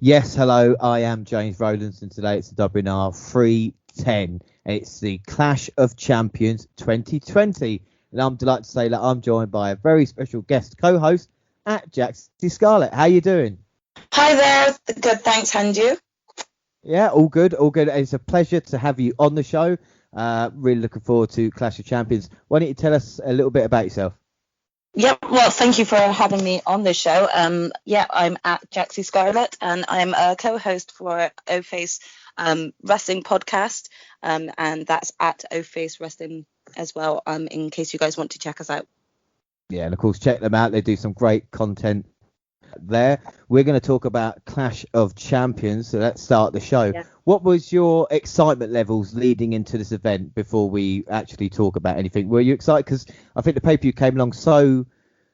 Yes, hello, I am James Rowlands, and today it's the WNR310. It's the Clash of Champions 2020, and I'm delighted to say that I'm joined by a very special guest co-host at Jaxie Scarlett. How you doing? Hi there. Good, thanks, and you? Yeah, all good, all good. It's a pleasure to have you on the show. Really looking forward to Clash of Champions. Why don't you tell us a little bit about yourself? Yep. Well, thank you for having me on the show. I'm at Jaxie Scarlett, and I'm a co-host for O-Face Wrestling Podcast, and that's at O-Face Wrestling as well. In case you guys want to check us out. Yeah, and of course, check them out. They do some great content there. We're going to talk about Clash of Champions, so let's start the show. Yeah. What was your excitement levels leading into this event before we actually talk about anything? Were you excited? Because I think the pay-per-view came along so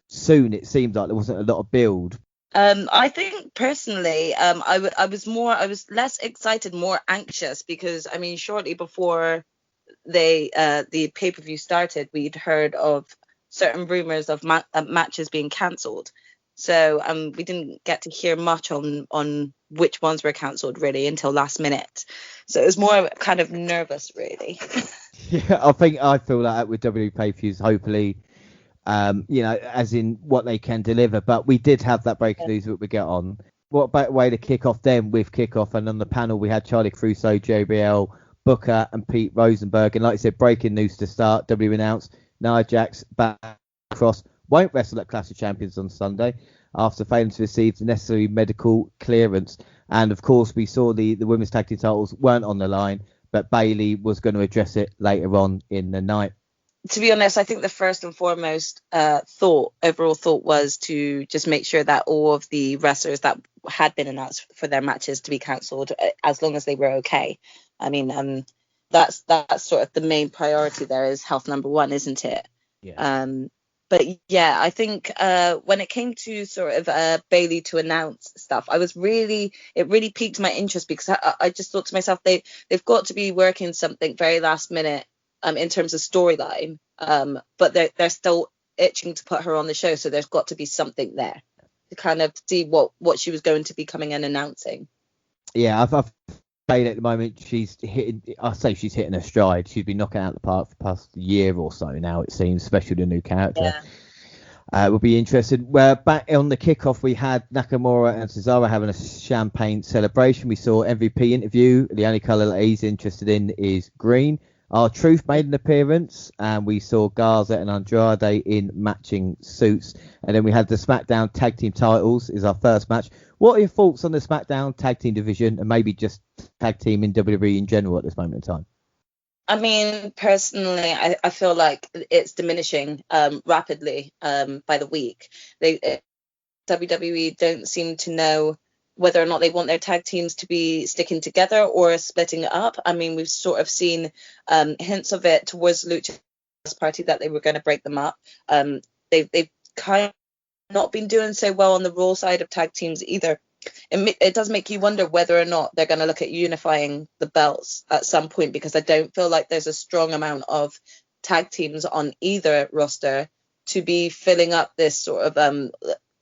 soon, it seemed like there wasn't a lot of build. I think personally, I was less excited, more anxious, because I mean, shortly before the pay-per-view started, we'd heard of certain rumors of matches being cancelled. So we didn't get to hear much on which ones were cancelled really until last minute. So it was more kind of nervous really. Yeah, I feel like that with WWE pay-per-views, hopefully, as in what they can deliver. But we did have that breaking news that we get on. What better way to kick off then with kickoff? And on the panel we had Charlie Caruso, JBL, Booker, and Pete Rosenberg. And like I said, breaking news to start. WWE announced Nia Jax back across. Won't wrestle at Clash of Champions on Sunday after failing to receive the necessary medical clearance. And of course, we saw the women's tag team titles weren't on the line, but Bayley was going to address it later on in the night. To be honest, I think the first and foremost overall thought was to just make sure that all of the wrestlers that had been announced for their matches to be cancelled, as long as they were okay. I mean, that's sort of the main priority there, is health number one, isn't it? Yeah. But yeah, I think when it came to sort of Bayley to announce stuff, it really piqued my interest, because I just thought to myself, they've got to be working something very last minute in terms of storyline, but they're still itching to put her on the show, so there's got to be something there to kind of see what she was going to be coming and announcing. Yeah, I've Bayley at the moment, she's hitting her stride. She's been knocking out the park for the past year or so now, it seems, especially the new character. Yeah. Will be interested. Well, back on the kickoff, we had Nakamura and Cesaro having a champagne celebration. We saw MVP interview. The only colour that he's interested in is green. R-Truth made an appearance, and we saw Garza and Andrade in matching suits. And then we had the SmackDown Tag Team titles is our first match. What are your thoughts on the SmackDown Tag Team division, and maybe just tag team in WWE in general at this moment in time? I mean, personally, I feel like it's diminishing rapidly by the week. WWE don't seem to know whether or not they want their tag teams to be sticking together or splitting it up. I mean, we've sort of seen hints of it towards Lucha's party that they were going to break them up. They've kind of not been doing so well on the Raw side of tag teams either. It does make you wonder whether or not they're going to look at unifying the belts at some point, because I don't feel like there's a strong amount of tag teams on either roster to be filling up this sort of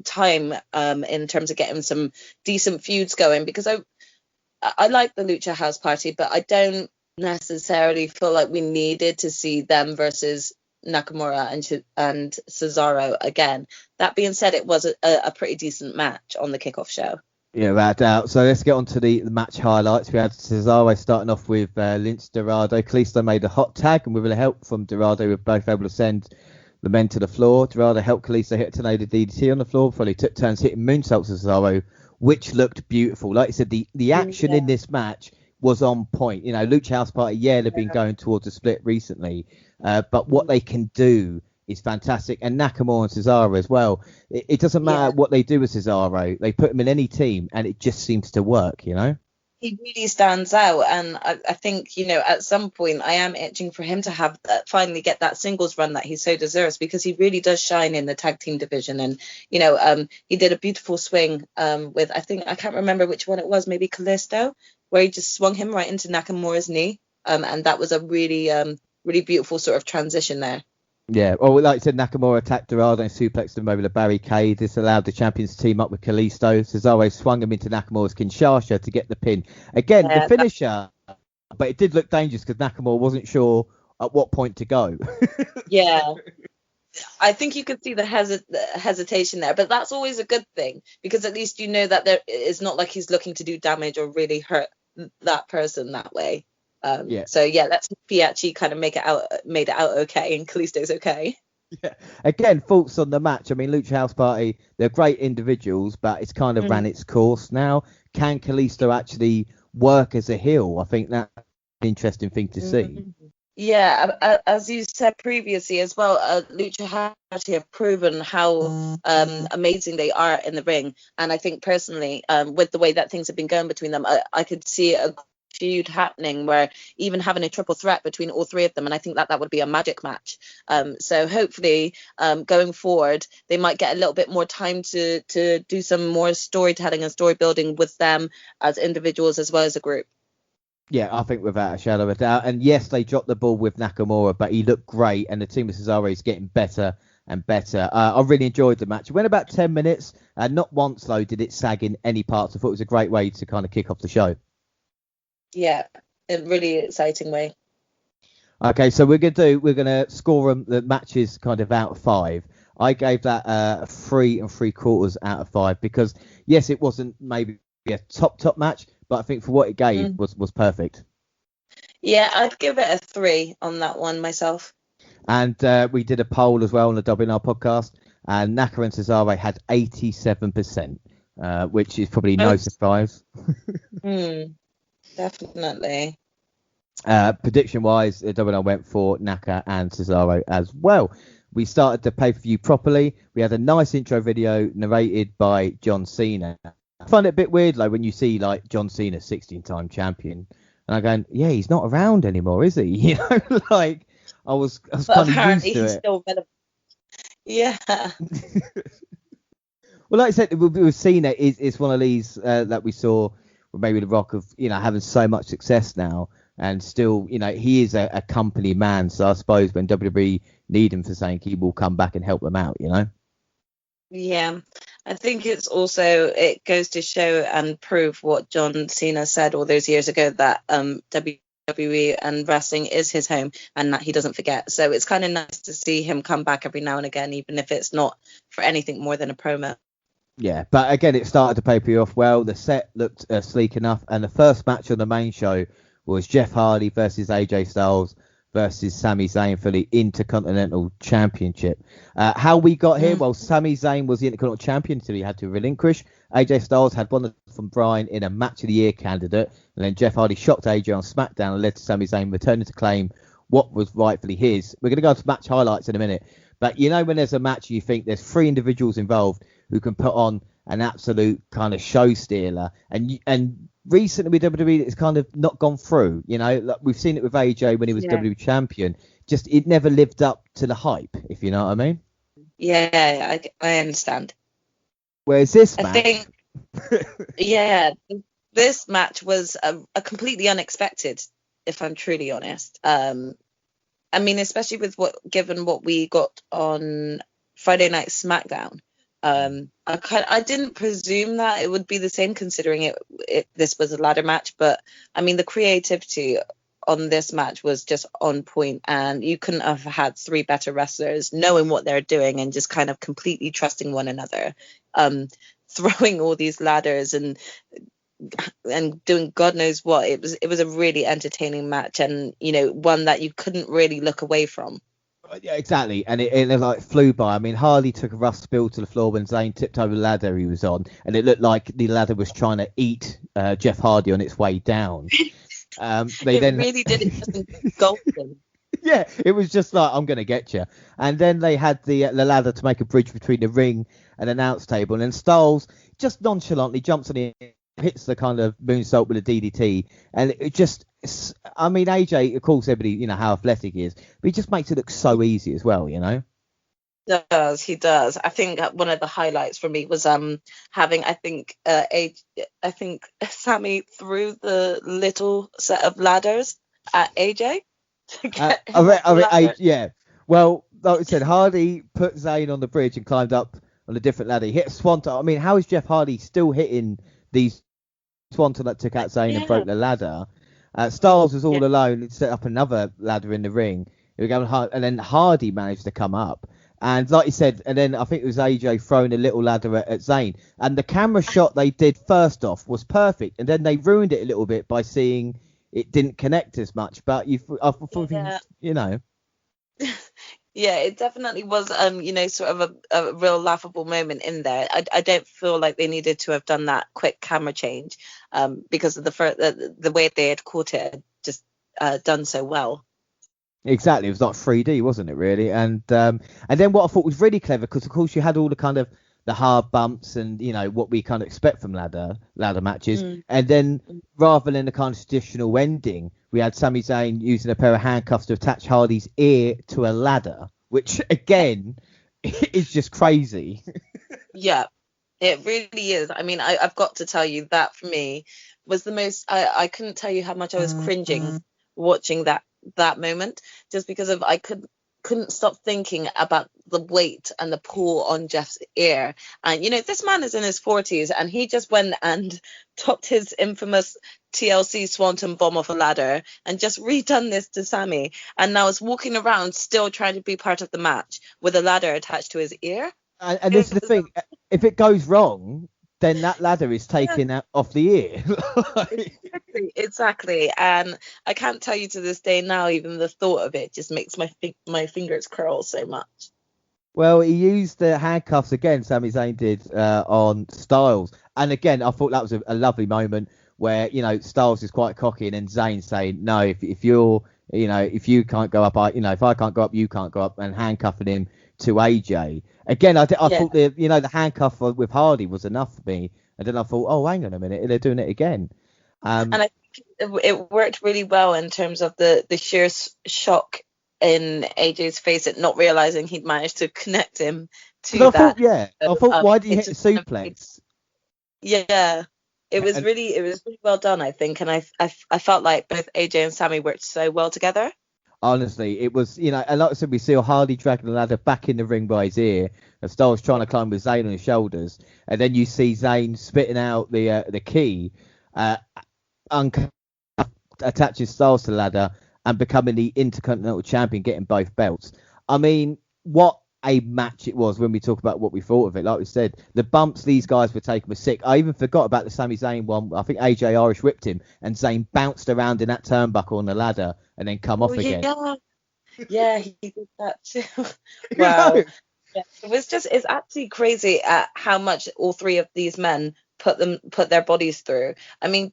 time in terms of getting some decent feuds going, because I like the Lucha House Party, but I don't necessarily feel like we needed to see them versus Nakamura and Cesaro again. That being said, it was a pretty decent match on the kickoff show. Yeah, without doubt. So let's get on to the match highlights. We had Cesaro starting off with Lince Dorado. Kalisto made a hot tag, and with a help from Dorado, we were both able to send the men to the floor. Dorado helped Kalisto hit a tornado DDT on the floor before he took turns hitting moonsaults to Cesaro, which looked beautiful. Like I said, the action in this match was on point. You know, Lucha House Party, they've been going towards a split recently, but what they can do is fantastic. And Nakamura and Cesaro as well. It doesn't matter what they do with Cesaro. They put him in any team, and it just seems to work, you know? He really stands out, and I think, at some point I am itching for him to have finally get that singles run that he so deserves, because he really does shine in the tag team division. And he did a beautiful swing with, I can't remember which one it was, maybe Kalisto, where he just swung him right into Nakamura's knee, and that was a really really beautiful sort of transition there. Yeah, well, like I said, Nakamura attacked Dorado and suplexed him over the barricade. This allowed the champions to team up with Kalisto. Cesaro swung him into Nakamura's Kinshasa to get the pin. Again, the Yeah, finisher, but it did look dangerous because Nakamura wasn't sure at what point to go. yeah. I think you could see the hesitation there, but that's always a good thing because at least you know that it's not like he's looking to do damage or really hurt that person that way. Yeah. So yeah, let's hope he actually kind of made it out okay, and Kalisto's okay. Yeah. Again, thoughts on the match. I mean, Lucha House Party, they're great individuals, but it's kind of ran its course now. Can Kalisto actually work as a heel? I think that's an interesting thing to see. Yeah, as you said previously as well, Lucha House Party have proven how amazing they are in the ring, and I think personally, with the way that things have been going between them, I could see a feud happening where even having a triple threat between all three of them, and I think that would be a magic match. So hopefully, going forward, they might get a little bit more time to do some more storytelling and story building with them as individuals as well as a group. Yeah, I think without a shadow of a doubt. And yes, they dropped the ball with Nakamura, but he looked great, and the team of Cesaro is getting better and better. I really enjoyed the match. It went about 10 minutes, and not once, though, did it sag in any parts. I thought it was a great way to kind of kick off the show. Yeah, in a really exciting way. Okay, so we're gonna score the matches kind of out of 5. I gave that a 3 3/4 out of 5 because yes, it wasn't maybe a top match, but I think for what it gave was perfect. Yeah, I'd give it a 3 on that one myself. And we did a poll as well on the WNR podcast, and Naka and Cesaro had 87%, which is probably no surprise. Definitely. Prediction-wise, WNR went for Naka and Cesaro as well. We started the pay-per-view properly. We had a nice intro video narrated by John Cena. I find it a bit weird, like when you see like John Cena, 16-time champion, and I'm going, yeah, he's not around anymore, is he? You know, like I was kind of used to it. Still yeah. Well, like I said, we've seen it. It's one of these that we saw with maybe The Rock of, having so much success now, and still, he is a company man. So I suppose when WWE need him for something, he will come back and help them out. Yeah, I think it goes to show and prove what John Cena said all those years ago, that WWE and wrestling is his home and that he doesn't forget. So it's kind of nice to see him come back every now and again, even if it's not for anything more than a promo. Yeah, but again, it started the pay-per-view off well. The set looked sleek enough, and the first match on the main show was Jeff Hardy versus AJ Styles versus Sami Zayn for the Intercontinental Championship. How we got here? Well, Sami Zayn was the Intercontinental Champion until he had to relinquish. AJ Styles had won from Bryan in a Match of the Year candidate, and then Jeff Hardy shocked AJ on SmackDown and led to Sami Zayn returning to claim what was rightfully his. We're going to go to match highlights in a minute, but when there's a match, you think there's 3 individuals involved who can put on an absolute kind of show stealer, and recently with WWE it's kind of not gone through. Like we've seen it with AJ when he was WWE champion, just it never lived up to the hype, if you know what I mean. Yeah, I understand. Whereas this match, I think this match was a completely unexpected, if I'm truly honest. I mean, especially given what we got on Friday Night SmackDown. I didn't presume that it would be the same, considering this was a ladder match, but I mean the creativity on this match was just on point, and you couldn't have had 3 better wrestlers knowing what they're doing and just kind of completely trusting one another, throwing all these ladders and doing God knows what. It was a really entertaining match, and one that you couldn't really look away from. Yeah, exactly, and it like flew by. I mean, Hardy took a rough spill to the floor when Zayn tipped over the ladder he was on, and it looked like the ladder was trying to eat Jeff Hardy on its way down. Really did it just engulf him. Yeah, it was just like, I'm gonna get you. And then they had the ladder to make a bridge between the ring and announce table, and then Styles just nonchalantly jumps on it, hits the kind of moonsault with a DDT, and it just, I mean, AJ, of course, everybody, how athletic he is, but he just makes it look so easy as well, He does. I think one of the highlights for me was having, I think Sammy threw the little set of ladders at AJ. Yeah. Well, like I said, Hardy put Zayn on the bridge and climbed up on a different ladder. He hit a swanton. I mean, how is Jeff Hardy still hitting these swanton that took out Zayn and broke the ladder? Styles was all alone and set up another ladder in the ring. And then Hardy managed to come up. And like you said, and then I think it was AJ throwing a little ladder at Zayn. And the camera shot they did first off was perfect. And then they ruined it a little bit by seeing it didn't connect as much. But you know. Yeah, it definitely was, sort of a real laughable moment in there. I don't feel like they needed to have done that quick camera change, because of the way they had caught it had just done so well. Exactly, it was like 3D, wasn't it? Really, and then what I thought was really clever, because of course you had all the kind of the hard bumps and what we kind of expect from ladder matches, and then rather than the kind of traditional ending, we had Sami Zayn using a pair of handcuffs to attach Hardy's ear to a ladder, which again is just crazy. Yeah, it really is. I mean, I've got to tell you that for me was the most. I couldn't tell you how much I was cringing watching that moment, just because of I couldn't stop thinking about the weight and the pull on Jeff's ear. And this man is in his 40s and he just went and topped his infamous TLC Swanton bomb off a ladder and just redone this to Sami, and now is walking around still trying to be part of the match with a ladder attached to his ear. And this is the thing, if it goes wrong, then that ladder is taken out off the ear. Exactly. And I can't tell you to this day now, even the thought of it just makes my fingers curl so much. Well, he used the handcuffs again, Sami Zayn did, on Styles. And again, I thought that was a lovely moment where, Styles is quite cocky and then Zayn saying, no, if you're, if you can't go up, if I can't go up, you can't go up, and handcuffing him to AJ. Again, I thought the handcuff with Hardy was enough for me. And then I thought, oh, hang on a minute, they're doing it again. And I think it worked really well in terms of the sheer shock in AJ's face at not realizing he'd managed to connect him to that. I thought, why did he hit the suplex? Yeah, it was really well done, I think, and I felt like both AJ and Sami worked so well together. Honestly, it was, and like I said, we see Hardy dragging the ladder back in the ring by his ear, and Styles trying to climb with Zayn on his shoulders, and then you see Zayn spitting out the key, attaching Styles to the ladder, and becoming the Intercontinental Champion, getting both belts. I mean, what a match it was when we talk about what we thought of it. Like we said, the bumps these guys were taking were sick. I even forgot about the Sami Zayn one. I think AJ Irish whipped him, and Zayn bounced around in that turnbuckle on the ladder and then come off again. Yeah, he did that too. Wow. Yeah, it's actually crazy at how much all three of these men put their bodies through. I mean,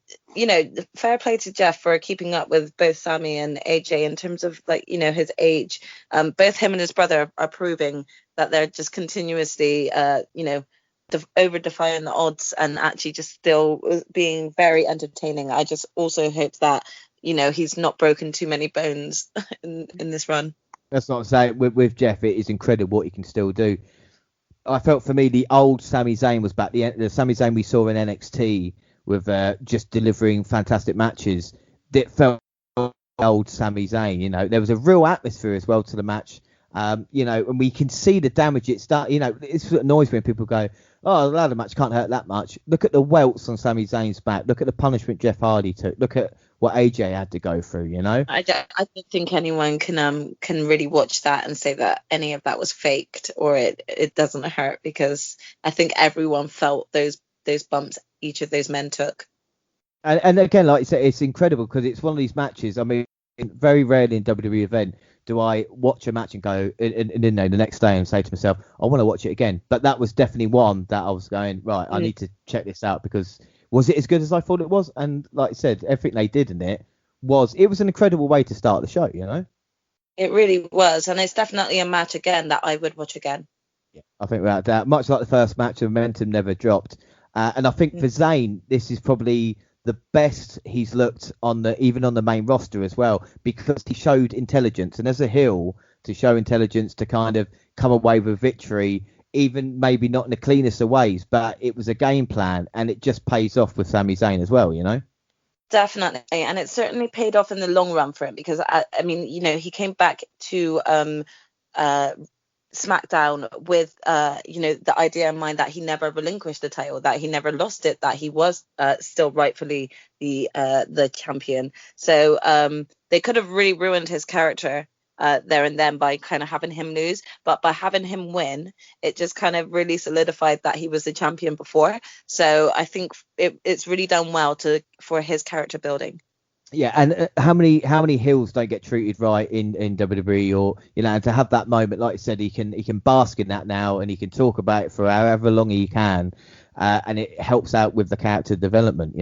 fair play to Jeff for keeping up with both Sami and AJ in terms of his age. Both him and his brother are proving that they're just continuously over defying the odds and actually just still being very entertaining. I just also hope that he's not broken too many bones in this run. That's not saying with Jeff, it is incredible what he can still do. I felt for me the old Sami Zayn was back. The Sami Zayn we saw in NXT with just delivering fantastic matches. That felt old Sami Zayn. There was a real atmosphere as well to the match. And we can see the damage it's done. It's what annoys me when people go, "Oh, the ladder match can't hurt that much." Look at the welts on Sami Zayn's back. Look at the punishment Jeff Hardy took. Look at what AJ had to go through. I don't think anyone can really watch that and say that any of that was faked or it doesn't hurt, because I think everyone felt those bumps each of those men took. And again, like you said, it's incredible because it's one of these matches. I mean, very rarely in WWE event do I watch a match and go and the next day and say to myself, I want to watch it again. But that was definitely one that I was going, right, I need to check this out, because was it as good as I thought it was? And like I said, everything they did in it was an incredible way to start the show, It really was, and it's definitely a match again that I would watch again. Yeah, I think without doubt, much like the first match, the momentum never dropped. And I think for Zayn, this is probably the best he's looked even on the main roster as well, because he showed intelligence, and as a heel, to show intelligence to kind of come away with victory, even maybe not in the cleanest of ways, but it was a game plan, and it just pays off with Sami Zayn as well, Definitely, and it certainly paid off in the long run for him, because I mean, he came back to SmackDown with the idea in mind that he never relinquished the title, that he never lost it, that he was still rightfully the champion. So they could have really ruined his character there and then by kind of having him lose, but by having him win, it just kind of really solidified that he was the champion before. So I think it's really done well for his character building. Yeah, and how many heels don't get treated right in WWE, or and to have that moment, like I said, he can bask in that now, and he can talk about it for however long he can, and it helps out with the character development.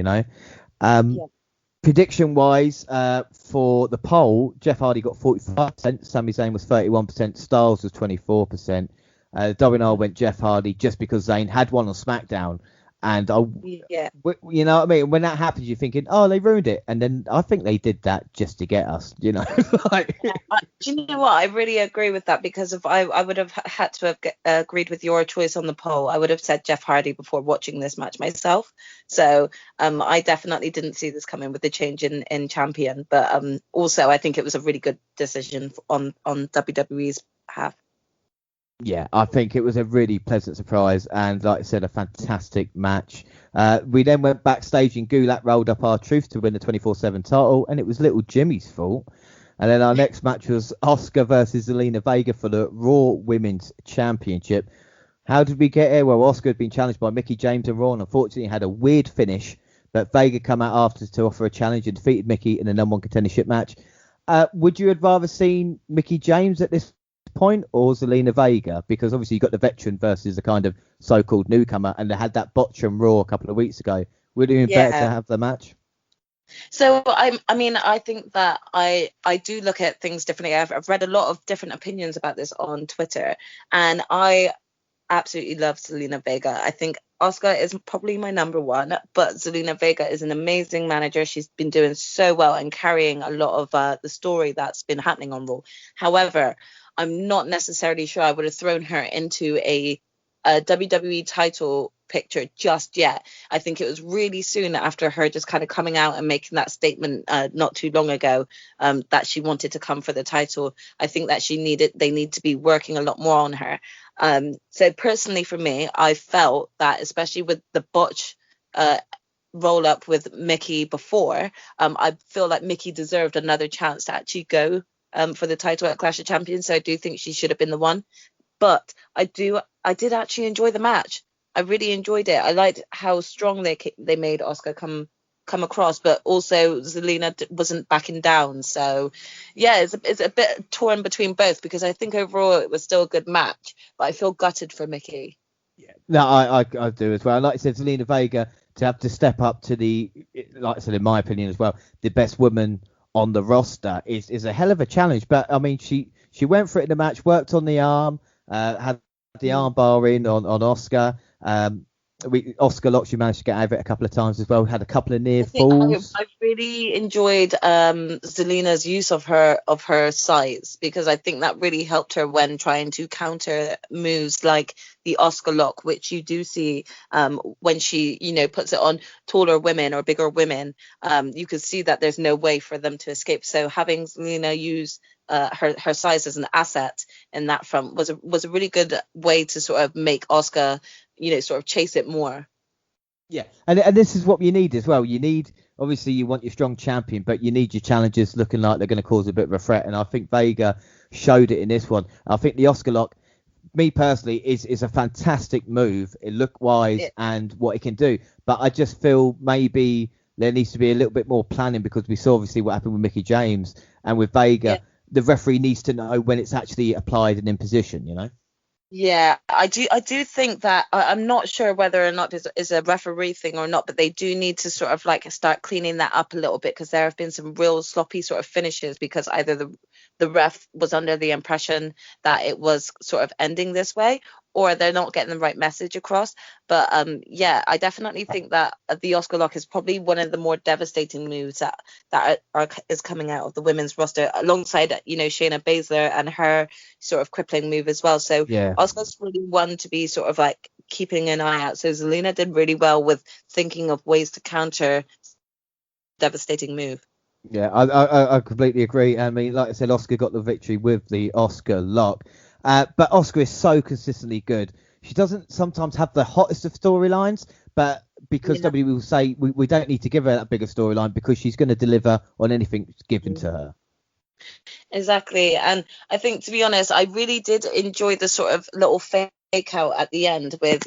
Prediction wise, for the poll, Jeff Hardy got 45%, Sami Zayn was 31%, Styles was 24%. WNR went Jeff Hardy just because Zayn had one on SmackDown. And you know what I mean? When that happens, you're thinking, oh, they ruined it. And then I think they did that just to get us, Do you know what? I really agree with that, because if I would have had to have agreed with your choice on the poll, I would have said Jeff Hardy before watching this match myself. So I definitely didn't see this coming with the change in champion. But also, I think it was a really good decision on WWE's behalf. Yeah, I think it was a really pleasant surprise, and like I said, a fantastic match. We then went backstage and Gulak rolled up R-Truth to win the 24/7 title, and it was little Jimmy's fault. And then our next match was Asuka versus Zelina Vega for the Raw Women's Championship. How did we get here? Well, Asuka had been challenged by Mickie James and Raw, and unfortunately had a weird finish, but Vega come out after to offer a challenge and defeated Mickie in a number one contendership match. Would you have rather seen Mickie James at this point or Zelina Vega? Because obviously you got the veteran versus the kind of so-called newcomer, and they had that botch on Raw a couple of weeks ago. Would it be better to have the match? So I think that I do look at things differently. I've read a lot of different opinions about this on Twitter, and I absolutely love Zelina Vega. I think Asuka is probably my number one, but Zelina Vega is an amazing manager. She's been doing so well and carrying a lot of the story that's been happening on Raw. However, I'm not necessarily sure I would have thrown her into a WWE title picture just yet. I think it was really soon after her just kind of coming out and making that statement not too long ago that she wanted to come for the title. I think that they need to be working a lot more on her. So personally for me, I felt that especially with the botch roll up with Mickie before, I feel like Mickie deserved another chance to actually go for the title at Clash of Champions. So I do think she should have been the one. But I did actually enjoy the match. I really enjoyed it. I liked how strong they made Asuka come across, but also Zelina wasn't backing down. So yeah, it's a bit torn between both, because I think overall it was still a good match, but I feel gutted for Mickie. Yeah, no, I do as well. Like I said, Zelina Vega to have to step up to like I said, in my opinion as well, the best woman on the roster is a hell of a challenge. But I mean, she went for it in the match, worked on the arm, had the arm bar in on Asuka. Oscar Locke, she managed to get over it a couple of times as well. Had a couple of near falls. I really enjoyed Zelina's use of her size, because I think that really helped her when trying to counter moves like the Oscar Locke, which you do see when she puts it on taller women or bigger women. You can see that there's no way for them to escape. So having Zelina use her size as an asset in that front was a really good way to sort of make Asuka sort of chase it more. Yeah, and this is what you need as well. You need, obviously you want your strong champion, but you need your challengers looking like they're going to cause a bit of a threat, and I think Vega showed it in this one. I think the Oscar Lock, me personally, is a fantastic move, look wise and what it can do, but I just feel maybe there needs to be a little bit more planning, because we saw obviously what happened with Mickie James, and with Vega, the referee needs to know when it's actually applied and in position, Yeah, I do think that I'm not sure whether or not this is a referee thing or not, but they do need to sort of like start cleaning that up a little bit, because there have been some real sloppy sort of finishes, because either the ref was under the impression that it was sort of ending this way, or they're not getting the right message across. But I definitely think that the Oscar Lock is probably one of the more devastating moves that is coming out of the women's roster, alongside Shayna Baszler and her sort of crippling move as well. So Oscar's really one to be sort of like keeping an eye out. So Zelina did really well with thinking of ways to counter devastating move. Yeah, I completely agree. I mean, like I said, Oscar got the victory with the Oscar lock. But Oscar is so consistently good. She doesn't sometimes have the hottest of storylines, but because Yeah. WWE will say we don't need to give her that bigger storyline because she's going to deliver on anything given to her. Exactly. And I think, to be honest, I really did enjoy the sort of little fake out at the end with,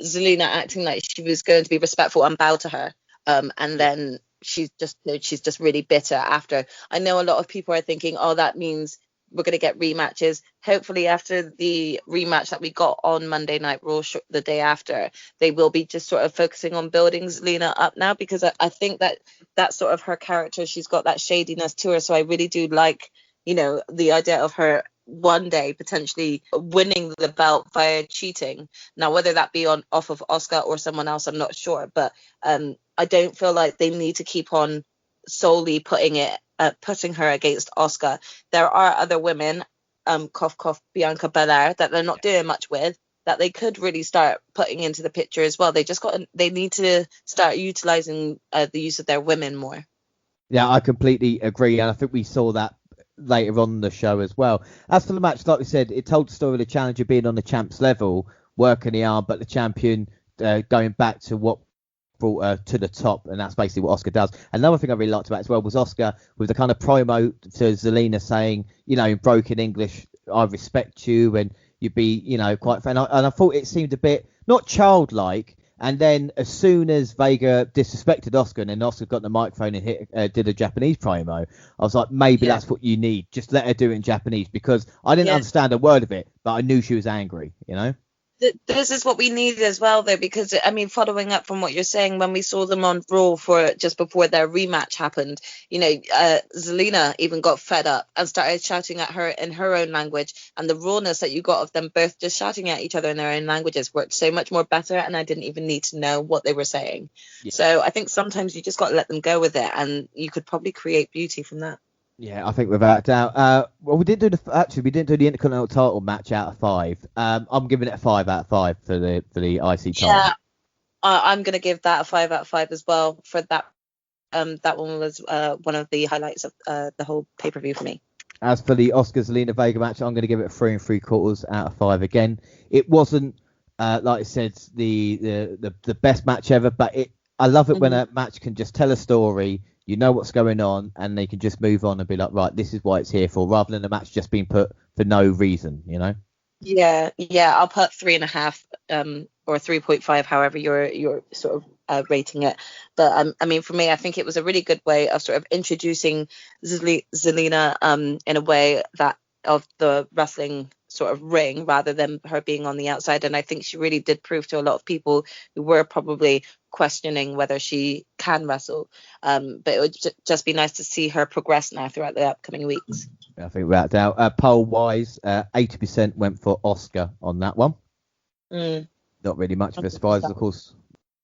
Zelina acting like she was going to be respectful and bow to her. And Yeah. then she's just really bitter after. I know a lot of people are thinking, oh, that means we're going to get rematches. Hopefully, after the rematch that we got on Monday Night Raw the day after, they will be just sort of focusing on building Zelina up now, because I think that that's sort of her character. She's got that shadiness to her. So I really do like, the idea of her one day potentially winning the belt via cheating. Now, whether that be on off of Oscar or someone else, I'm not sure. But I don't feel like they need to keep on solely putting her against Oscar. There are other women, cough cough, Bianca Belair, that they're not doing much with, that they could really start putting into the picture as well. They need to start utilizing the use of their women more. Yeah, I completely agree, and I think we saw that later on in the show as well. As for the match, like we said, it told the story of the challenger being on the champ's level, working the arm, but the champion going back to what brought her to the top, and that's basically what Oscar does. Another thing I really liked about it as well was Oscar with the kind of promo to Zelina saying, in broken English, I respect you, and you'd be, quite fan. And I thought it seemed a bit not childlike. And then as soon as Vega disrespected Oscar, and then Oscar got the microphone and did a Japanese promo, I was like, maybe Yeah. that's what you need. Just let her do it in Japanese, because I didn't Yeah. understand a word of it, but I knew she was angry. This is what we need as well, though, because I mean, following up from what you're saying, when we saw them on Raw for just before their rematch happened, Zelina even got fed up and started shouting at her in her own language, and the rawness that you got of them both just shouting at each other in their own languages worked so much more better, and I didn't even need to know what they were saying. Yeah. So I think sometimes you just got to let them go with it, and you could probably create beauty from that. Yeah, I think without a doubt. Well, we didn't do the Intercontinental title match out of 5. I'm giving it a 5 out of 5 for the IC title. Yeah, I'm going to give that a 5 out of 5 as well for that. That one was one of the highlights of the whole pay-per-view for me. As for the Oscar Zelina Vega match, I'm going to give it a 3 3/4 out of 5 again. It wasn't, like I said, the best match ever, but I love it when a match can just tell a story, you know what's going on, and they can just move on and be like, right, this is why it's here for, rather than the match just being put for no reason. Yeah, I'll put 3.5, or 3.5, however you're sort of rating it. But I mean, for me, I think it was a really good way of sort of introducing Zelina in a way that of the wrestling sort of ring, rather than her being on the outside. And I think she really did prove to a lot of people who were probably questioning whether she can wrestle. But it would just be nice to see her progress now throughout the upcoming weeks. I think without doubt. Poll wise, 80% went for Oscar on that one. Mm. Not really much of a surprise, of course.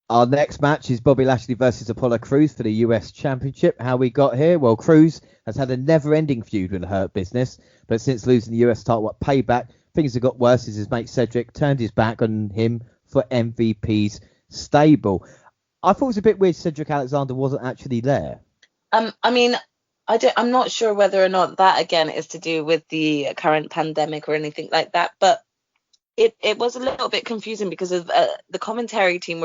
Our next match is Bobby Lashley versus Apollo Crews for the US Championship. How we got here? Well, Crews has had a never-ending feud with Hurt Business, but since losing the US title at Payback, things have got worse as his mate Cedric turned his back on him for MVP's stable. I thought it was a bit weird Cedric Alexander wasn't actually there. I mean, I'm not sure whether or not that again is to do with the current pandemic or anything like that, but it was a little bit confusing because of the commentary team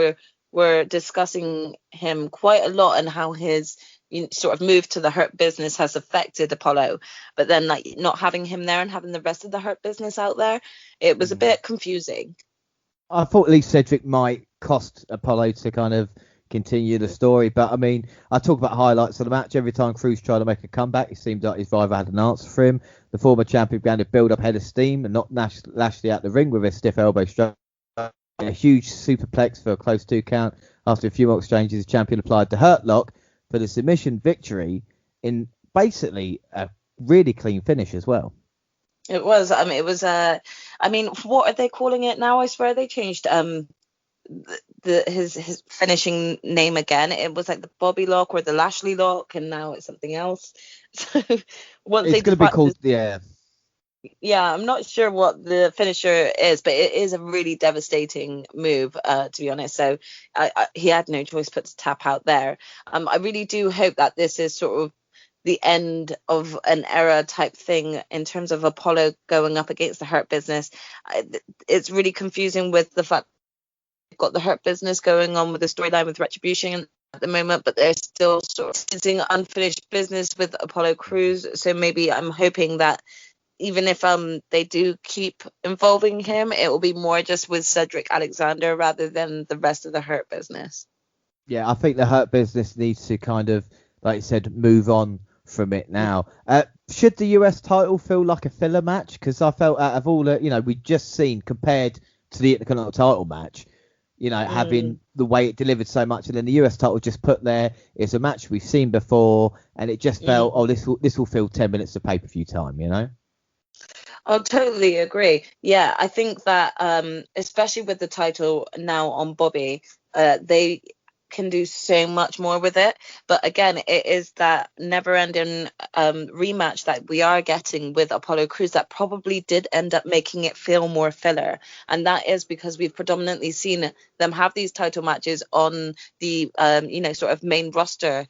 were discussing him quite a lot and how his sort of move to the Hurt Business has affected Apollo, but then like not having him there and having the rest of the Hurt Business out there, it was a bit confusing. I thought at least Cedric might cost Apollo to kind of continue the story. But I mean, I talk about highlights of the match. Every time Cruz tried to make a comeback, it seemed like his rival had an answer for him. The former champion began to build up head of steam and knocked Lashley out the ring with a stiff elbow strike. A huge superplex for a close 2 count. After a few more exchanges, the champion applied the Hurt Lock for the submission victory in basically a really clean finish as well. It was. I mean, it was. I mean, what are they calling it now? I swear they changed his finishing name again. It was like the Bobby Lock or the Lashley Lock, and now it's something else. So once It's they going to be called, defined Yeah, I'm not sure what the finisher is, but it is a really devastating move, to be honest. So he had no choice but to tap out there. I really do hope that this is sort of the end of an era type thing in terms of Apollo going up against the Hurt Business. It's really confusing with the fact they've got the Hurt Business going on with the storyline with Retribution at the moment, but they're still sort of using unfinished business with Apollo Crews. So maybe I'm hoping that even if they do keep involving him, it will be more just with Cedric Alexander rather than the rest of the Hurt Business. Yeah, I think the Hurt Business needs to kind of, like you said, move on from it now. Should the US title feel like a filler match? Because I felt out of all the, we'd just seen compared to the Intercontinental title match, having the way it delivered so much, and then the US title just put there, it's a match we've seen before, and it just felt, this will feel 10 minutes of pay-per-view time, I totally agree. Yeah, I think that especially with the title now on Bobby, they can do so much more with it. But again, it is that never-ending rematch that we are getting with Apollo Crews that probably did end up making it feel more filler. And that is because we've predominantly seen them have these title matches on the sort of main roster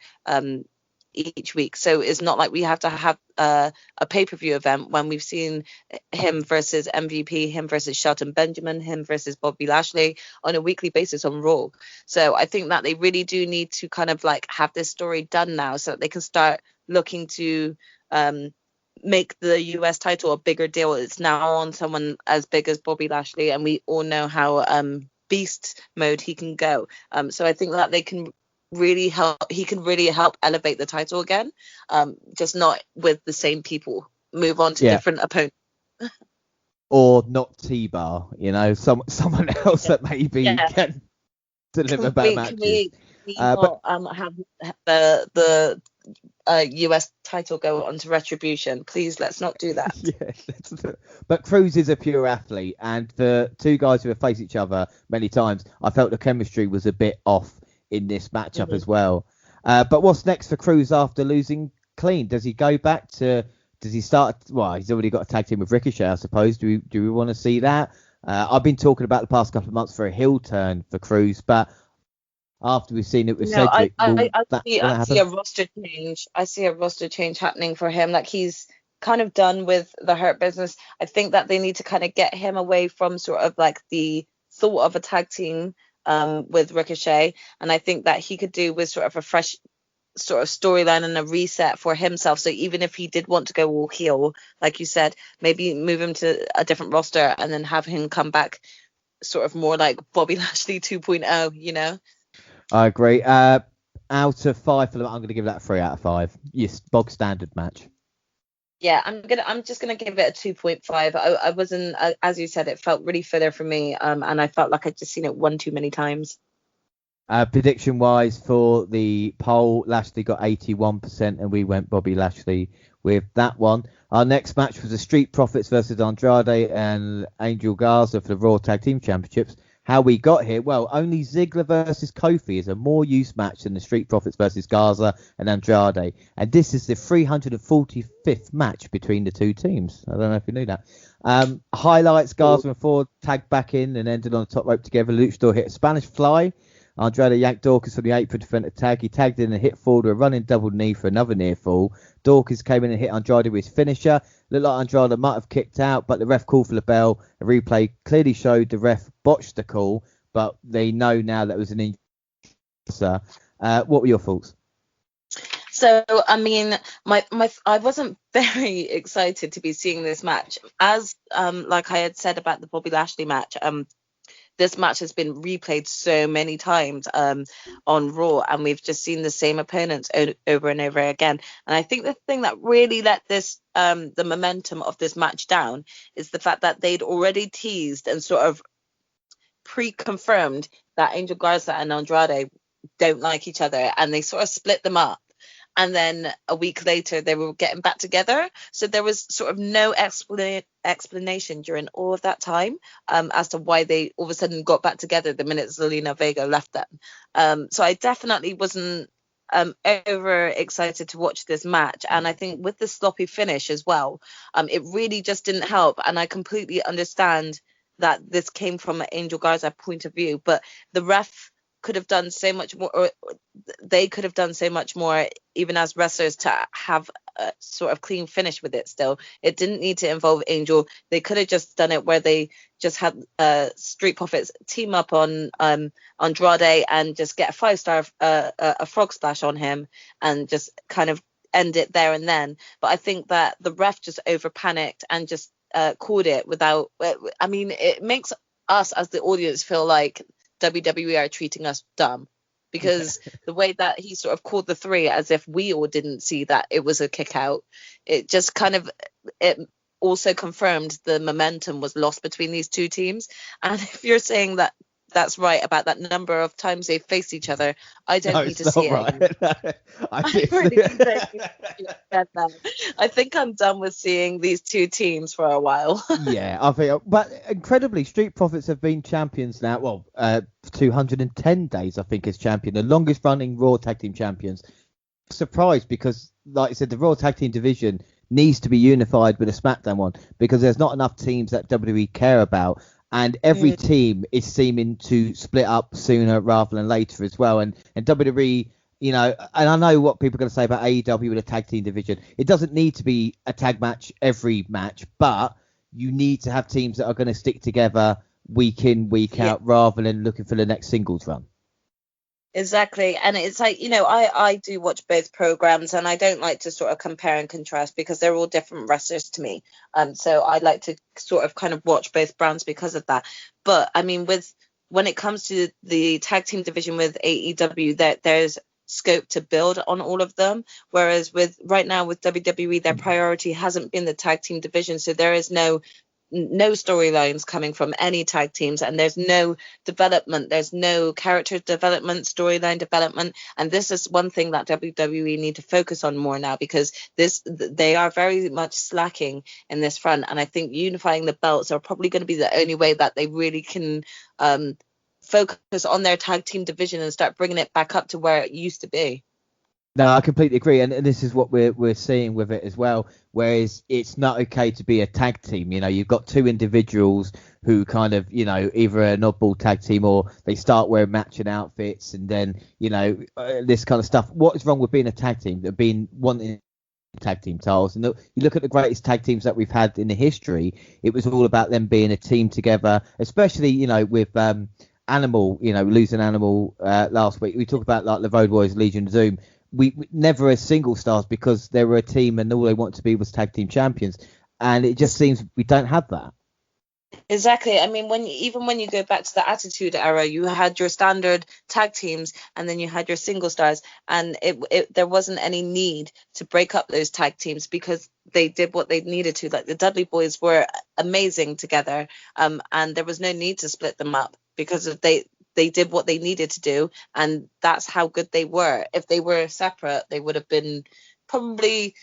each week. So it's not like we have to have a pay-per-view event when we've seen him versus MVP, him versus Shelton Benjamin, him versus Bobby Lashley on a weekly basis on Raw. So I think that they really do need to kind of like have this story done now so that they can start looking to make the US title a bigger deal. It's now on someone as big as Bobby Lashley, and we all know how beast mode he can go. So I think that they can really help. He can really help elevate the title again, just not with the same people. Move on to different opponents. Or not T-Bar, someone else that maybe can deliver better matches. Can we not have the US title go on to Retribution? Please, let's not do that. But Crews is a pure athlete, and the two guys who have faced each other many times, I felt the chemistry was a bit off in this matchup as well. But what's next for Crews after losing clean? Does he go back to? Does he start? Well, he's already got a tag team with Ricochet, I suppose. Do we want to see that? I've been talking about the past couple of months for a heel turn for Crews, but after we've seen it with Cedric, I see a roster change. I see a roster change happening for him. Like, he's kind of done with the Hurt Business. I think that they need to kind of get him away from sort of like the thought of a tag team with Ricochet, and I think that he could do with sort of a fresh sort of storyline and a reset for himself. So even if he did want to go all heel, like you said, maybe move him to a different roster and then have him come back sort of more like Bobby Lashley 2.0, I agree. Out of 5 for them, I'm going to give that a 3 out of 5. Yes, bog standard match. Yeah, I'm just gonna give it a 2.5. I wasn't, as you said, it felt really filler for me, and I felt like I'd just seen it one too many times. Prediction wise for the poll, Lashley got 81%, and we went Bobby Lashley with that one. Our next match was the Street Profits versus Andrade and Angel Garza for the Raw Tag Team Championships. How we got here? Well, only Ziggler versus Kofi is a more used match than the Street Profits versus Garza and Andrade. And this is the 345th match between the two teams. I don't know if you knew that. Highlights, Garza and Ford tagged back in and ended on the top rope together. Luchador hit a Spanish fly. Andrade yanked Dawkins from the apron to prevent a tag. He tagged in and hit Ford with a running double knee for another near fall. Dawkins came in and hit Andrade with his finisher. Looked like Andrade might have kicked out, but the ref called for the bell. A replay clearly showed the ref botched the call, but they know now that it was an injury. What were your thoughts? So, I mean, I wasn't very excited to be seeing this match. As like I had said about the Bobby Lashley match, this match has been replayed so many times on Raw, and we've just seen the same opponents over and over again. And I think the thing that really let this the momentum of this match down is the fact that they'd already teased and sort of pre-confirmed that Angel Garza and Andrade don't like each other, and they sort of split them up. And then a week later, they were getting back together. So there was sort of no explanation during all of that time as to why they all of a sudden got back together the minute Zelina Vega left them. So I definitely wasn't over excited to watch this match, and I think with the sloppy finish as well, it really just didn't help. And I completely understand that this came from an Angel Garza point of view, but the ref could have done so much more, or they could have done so much more, even as wrestlers, to have a sort of clean finish with it. Still, it didn't need to involve Angel. They could have just done it where they just had Street Profits team up on Andrade and just get a 5-star a frog splash on him and just kind of end it there and then. But I think that the ref just over panicked and just called it without. I mean, it makes us as the audience feel like WWE are treating us dumb, because the way that he sort of called the 3 as if we all didn't see that it was a kick out, it just kind of, it also confirmed the momentum was lost between these two teams. And if you're saying that that's right about that number of times they faced each other, I don't need to see it again. I really don't need to get that. I think I'm done with seeing these two teams for a while. Yeah, I think. But incredibly, Street Profits have been champions now. Well, 210 days, I think, as champion, the longest running Raw Tag Team champions. Surprised because, like I said, the Raw Tag Team division needs to be unified with a SmackDown one, because there's not enough teams that WWE care about. And every team is seeming to split up sooner rather than later as well. And WWE, you know, and I know what people are going to say about AEW with a tag team division. It doesn't need to be a tag match every match, but you need to have teams that are going to stick together week in, week out, rather than looking for the next singles run. Exactly. And it's like, you know, I do watch both programs, and I don't like to sort of compare and contrast because they're all different wrestlers to me. So I like to sort of kind of watch both brands because of that. But I mean, when it comes to the tag team division with AEW, there's scope to build on all of them. Whereas right now with WWE, their priority hasn't been the tag team division. So there is no storylines coming from any tag teams, and there's no development, there's no character development, storyline development. And this is one thing that WWE need to focus on more now, because they are very much slacking in this front. And I think unifying the belts are probably going to be the only way that they really can focus on their tag team division and start bringing it back up to where it used to be. No, I completely agree, and this is what we're seeing with it as well. Whereas it's not okay to be a tag team. You know, you've got two individuals who kind of, you know, either an oddball tag team or they start wearing matching outfits, and then, you know, this kind of stuff. What is wrong with being a tag team? They've been wanting tag team titles, and you look at the greatest tag teams that we've had in the history. It was all about them being a team together, especially, you know, with Animal, you know, losing Animal last week. We talked about like the Road Warriors, Legion of Doom. We never as single stars, because they were a team and all they wanted to be was tag team champions. And it just seems we don't have that. Exactly. I mean, when you go back to the Attitude Era, you had your standard tag teams and then you had your single stars, and there wasn't any need to break up those tag teams because they did what they needed to. Like the Dudley Boys were amazing together, and there was no need to split them up because they did what they needed to do, and that's how good they were. If they were separate, they would have probably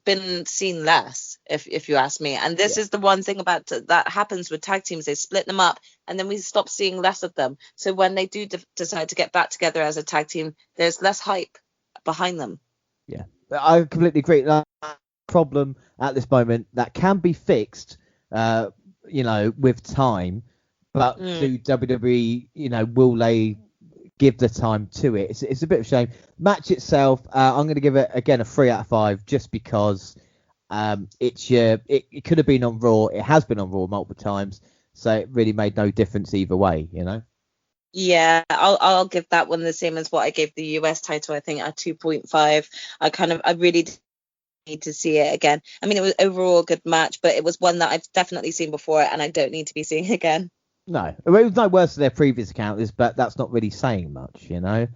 been seen less, if you ask me. And this is the one thing about that happens with tag teams. They split them up and then we stop seeing less of them. So when they do decide to get back together as a tag team, there's less hype behind them. Yeah, I completely agree. That problem at this moment that can be fixed, you know, with time. But do WWE, you know, will they give the time to it? It's a bit of a shame. Match itself, I'm going to give it again a 3 out of 5, just because it could have been on Raw. It has been on Raw multiple times, so it really made no difference either way, you know. Yeah, I'll give that one the same as what I gave the US title. I think at 2.5. I really need to see it again. I mean, it was overall a good match, but it was one that I've definitely seen before and I don't need to be seeing again. No, it was no worse than their previous encounters, but that's not really saying much, you know.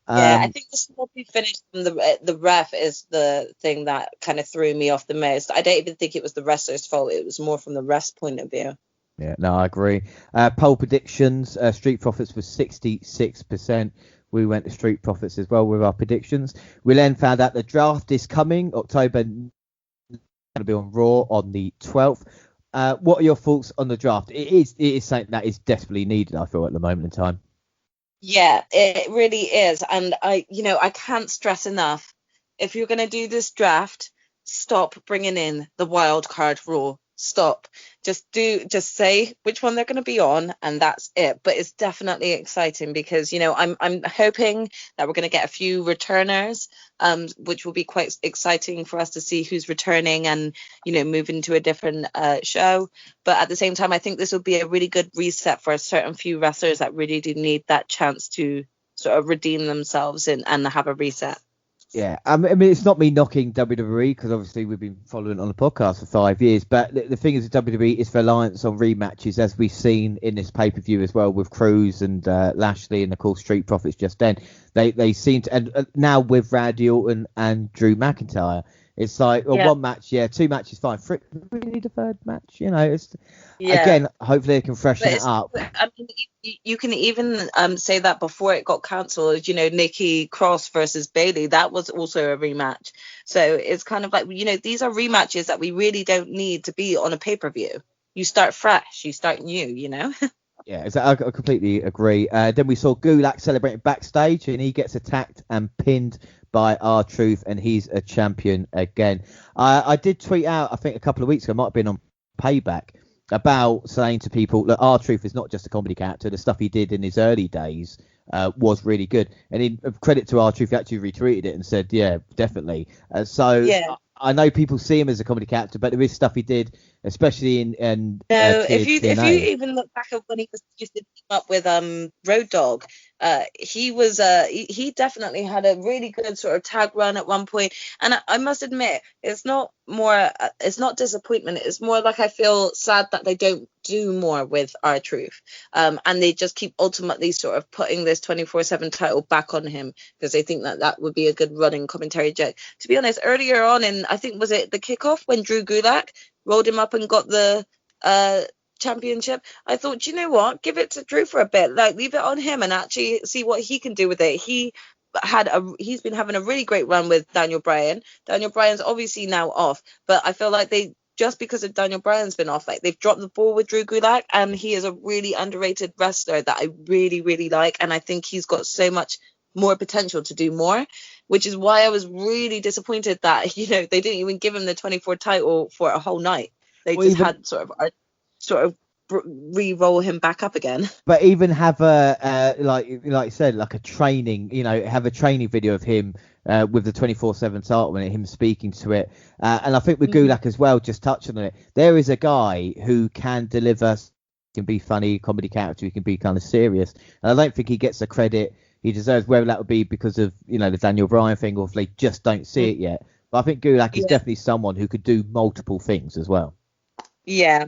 Yeah, I think the sloppy finish from the ref is the thing that kind of threw me off the most. I don't even think it was the wrestler's fault. It was more from the ref's point of view. Yeah, no, I agree. Poll predictions, Street Profits was 66%. We went to Street Profits as well with our predictions. We then found out the draft is coming, October, going to be on Raw on the 12th. What are your thoughts on the draft? It is something that is desperately needed, I feel, at the moment in time. Yeah, it really is. And I can't stress enough. If you're going to do this draft, stop bringing in the wild card rule. Stop. Just say which one they're going to be on, and that's it. But it's definitely exciting because, I'm hoping that we're going to get a few returners, which will be quite exciting for us to see who's returning and, move into a different show. But at the same time, I think this will be a really good reset for a certain few wrestlers that really do need that chance to sort of redeem themselves and have a reset. Yeah, I mean, it's not me knocking WWE because obviously we've been following it on the podcast for 5 years. But the thing is, with WWE is reliance on rematches, as we've seen in this pay per view as well with Cruz and Lashley, and of course Street Profits just then. They seem to, and now with Randy Orton and Drew McIntyre, it's like, well, Yeah. one match, yeah, two matches, fine. We need a third match, It's Yeah. again, hopefully they can freshen it up. I mean, you can even say that before it got cancelled, Nikki Cross versus Bailey, that was also a rematch. So it's kind of like, these are rematches that we really don't need to be on a pay-per-view. You start fresh, you start new. Yeah, I completely agree. Then we saw Gulak celebrating backstage, and he gets attacked and pinned by R-Truth, and he's a champion again. I did tweet out, I think a couple of weeks ago, might have been on Payback, about saying to people that R-Truth is not just a comedy character. The stuff he did in his early days was really good. And in credit to R-Truth, he actually retweeted it and said, yeah, definitely. Yeah. I know people see him as a comedy character, but there is stuff he did, especially in No, if you TNA. even look back at when he was used to team up with Road Dogg, he definitely had a really good sort of tag run at one point. And I must admit, it's not disappointment. It's more like I feel sad that they don't do more with R-Truth, and they just keep ultimately sort of putting this 24/7 title back on him because they think that would be a good running commentary joke. To be honest, earlier on in, I think, was it the kickoff when Drew Gulak rolled him up and got the championship, I thought, you know what, give it to Drew for a bit, like leave it on him and actually see what he can do with it. He's been having a really great run with Daniel Bryan. Daniel Bryan's obviously now off, but I feel like they, just because of Daniel Bryan's been off, like they've dropped the ball with Drew Gulak, and he is a really underrated wrestler that I really, really like, and I think he's got so much more potential to do more, which is why I was really disappointed that they didn't even give him the 24 title for a whole night. They just had sort of re-roll him back up again. But even have a like you said, like a training, have a training video of him with the 24/7 title and him speaking to it. And I think with Gulak as well, just touching on it, there is a guy who can deliver, can be funny, comedy character, he can be kind of serious, and I don't think he gets the credit he deserves, whether that would be because of the Daniel Bryan thing or if they just don't see it yet. But I think Gulak is definitely someone who could do multiple things as well. Yeah.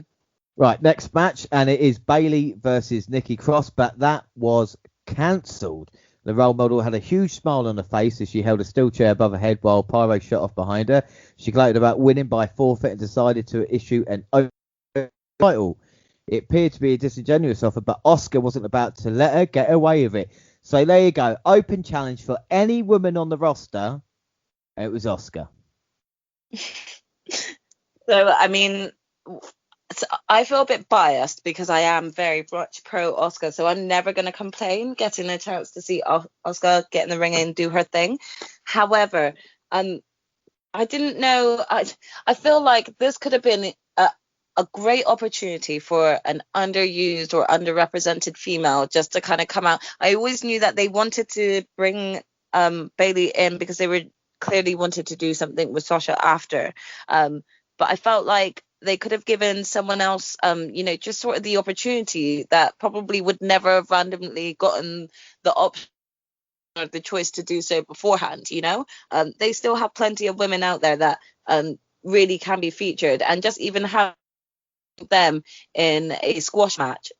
Right, next match, and it is Bailey versus Nikki Cross, but that was cancelled. The role model had a huge smile on her face as she held a steel chair above her head while Pyro shot off behind her. She gloated about winning by forfeit and decided to issue an open title. It appeared to be a disingenuous offer, but Asuka wasn't about to let her get away with it. So there you go, open challenge for any woman on the roster. It was Asuka. So, I mean, I feel a bit biased because I am very much pro Asuka, so I'm never going to complain getting a chance to see Asuka get in the ring and do her thing. However, I didn't know. I feel like this could have been a great opportunity for an underused or underrepresented female just to kind of come out. I always knew that they wanted to bring Bailey in because they were clearly wanted to do something with Sasha after. But I felt like they could have given someone else, just sort of the opportunity that probably would never have randomly gotten the option or the choice to do so beforehand. They still have plenty of women out there that really can be featured, and just even have them in a squash match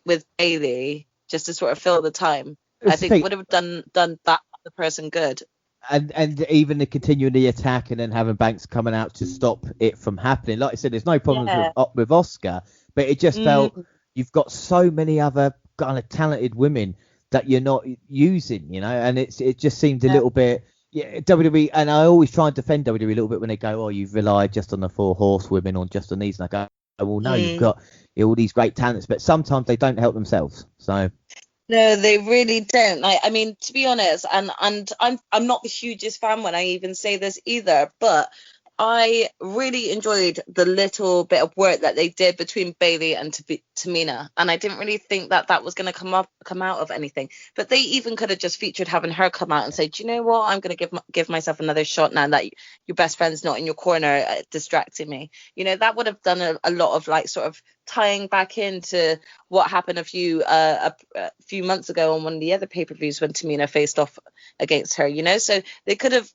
with Bailey just to sort of fill the time, I think would have done that the person good. And even the continuing the attack and then having Banks coming out to stop it from happening. Like I said, there's no problems with Asuka, but it just felt you've got so many other kind of talented women that you're not using, and it just seemed a little bit. Yeah, WWE, and I always try and defend WWE a little bit when they go, oh, you've relied just on the 4 horsewomen or just on these, and I go, well, no, you've got all these great talents, but sometimes they don't help themselves. So No, they really don't. I mean, to be honest, and I'm not the hugest fan when I even say this either, but I really enjoyed the little bit of work that they did between Bailey and Tamina, and I didn't really think that that was going to come out of anything. But they even could have just featured having her come out and say, "Do you know what? I'm going to give myself another shot now that your best friend's not in your corner, distracting me." You know, that would have done a lot of like sort of tying back into what happened a few months ago on one of the other pay-per-views when Tamina faced off against her, you know. So they could have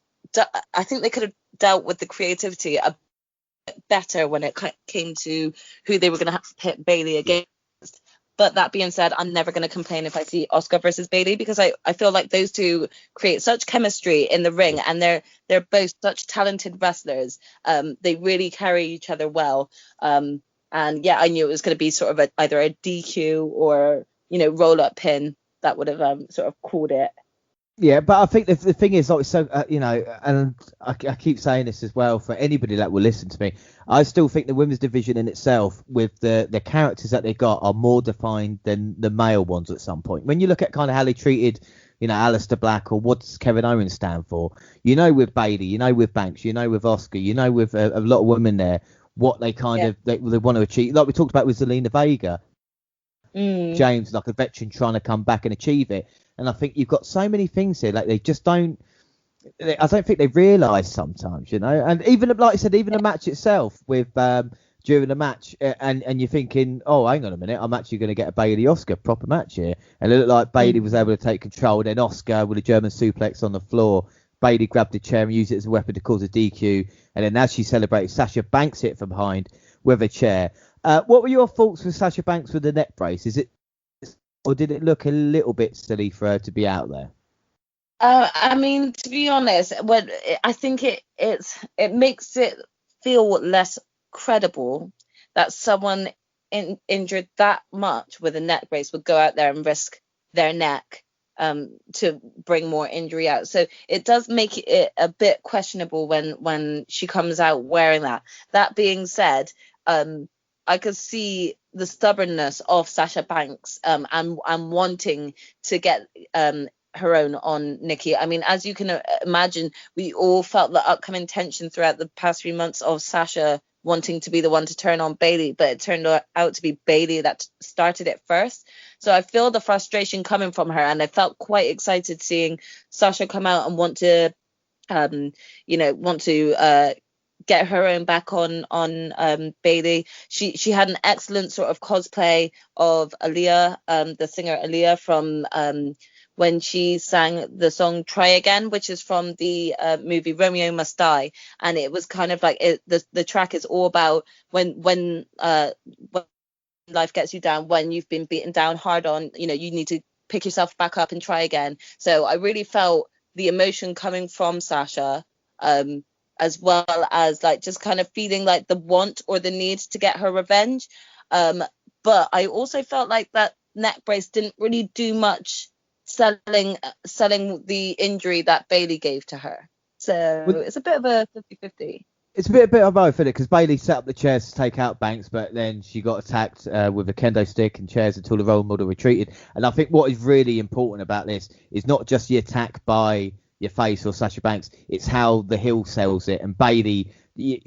I think they could have dealt with the creativity a bit better when it came to who they were going to have to pit Bailey against. But that being said, I'm never going to complain if I see Oscar versus Bailey, because I feel like those two create such chemistry in the ring, and they're both such talented wrestlers. They really carry each other well. And yeah, I knew it was going to be sort of either a DQ or, you know, roll up pin that would have sort of called it. Yeah, but I think the thing is, like, so you know, and I keep saying this as well for anybody that will listen to me. I still think the women's division in itself, with the characters that they got, are more defined than the male ones at some point. When you look at kind of how they treated, you know, Aleister Black, or what's Kevin Owens stand for, you know, with Bailey, you know, with Banks, you know, with Oscar, you know, with a lot of women there, what they kind of they want to achieve. Like we talked about with Zelina Vega. James, like a veteran trying to come back and achieve it. And I think you've got so many things here, like they just don't. I don't think they realise sometimes, you know. And even like I said, even the match itself with during the match, and you're thinking, oh, hang on a minute, I'm actually going to get a Bailey Oscar proper match here. And it looked like Bailey was able to take control. Then Oscar with a German suplex on the floor. Bailey grabbed the chair and used it as a weapon to cause a DQ. And then as she celebrated, Sasha Banks hit from behind with a chair. What were your thoughts with Sasha Banks with the neck brace? Is it, or did it look a little bit silly for her to be out there? I mean, to be honest, I think it makes it feel less credible that someone injured that much with a neck brace would go out there and risk their neck to bring more injury out. So it does make it a bit questionable when she comes out wearing that. That being said, I could see the stubbornness of Sasha Banks and wanting to get her own on Nikki. I mean, as you can imagine, we all felt the upcoming tension throughout the past few months of Sasha wanting to be the one to turn on Bailey, but it turned out to be Bailey that started it first. So I feel the frustration coming from her, and I felt quite excited seeing Sasha come out and want to get her own back on Bailey. She had an excellent sort of cosplay of Aaliyah, the singer Aaliyah from when she sang the song Try Again, which is from the movie Romeo Must Die. And it was kind of like the track is all about when life gets you down, when you've been beaten down hard on, you know, you need to pick yourself back up and try again. So I really felt the emotion coming from Sasha, as well as like just kind of feeling like the want or the need to get her revenge. But I also felt like that neck brace didn't really do much selling the injury that Bailey gave to her. So it's a bit of a 50-50. It's a bit of both, isn't it? Because Bailey set up the chairs to take out Banks, but then she got attacked with a kendo stick and chairs until the role model retreated. And I think what is really important about this is not just the attack by your face or Sasha Banks, it's how the heel sells it. And Bailey,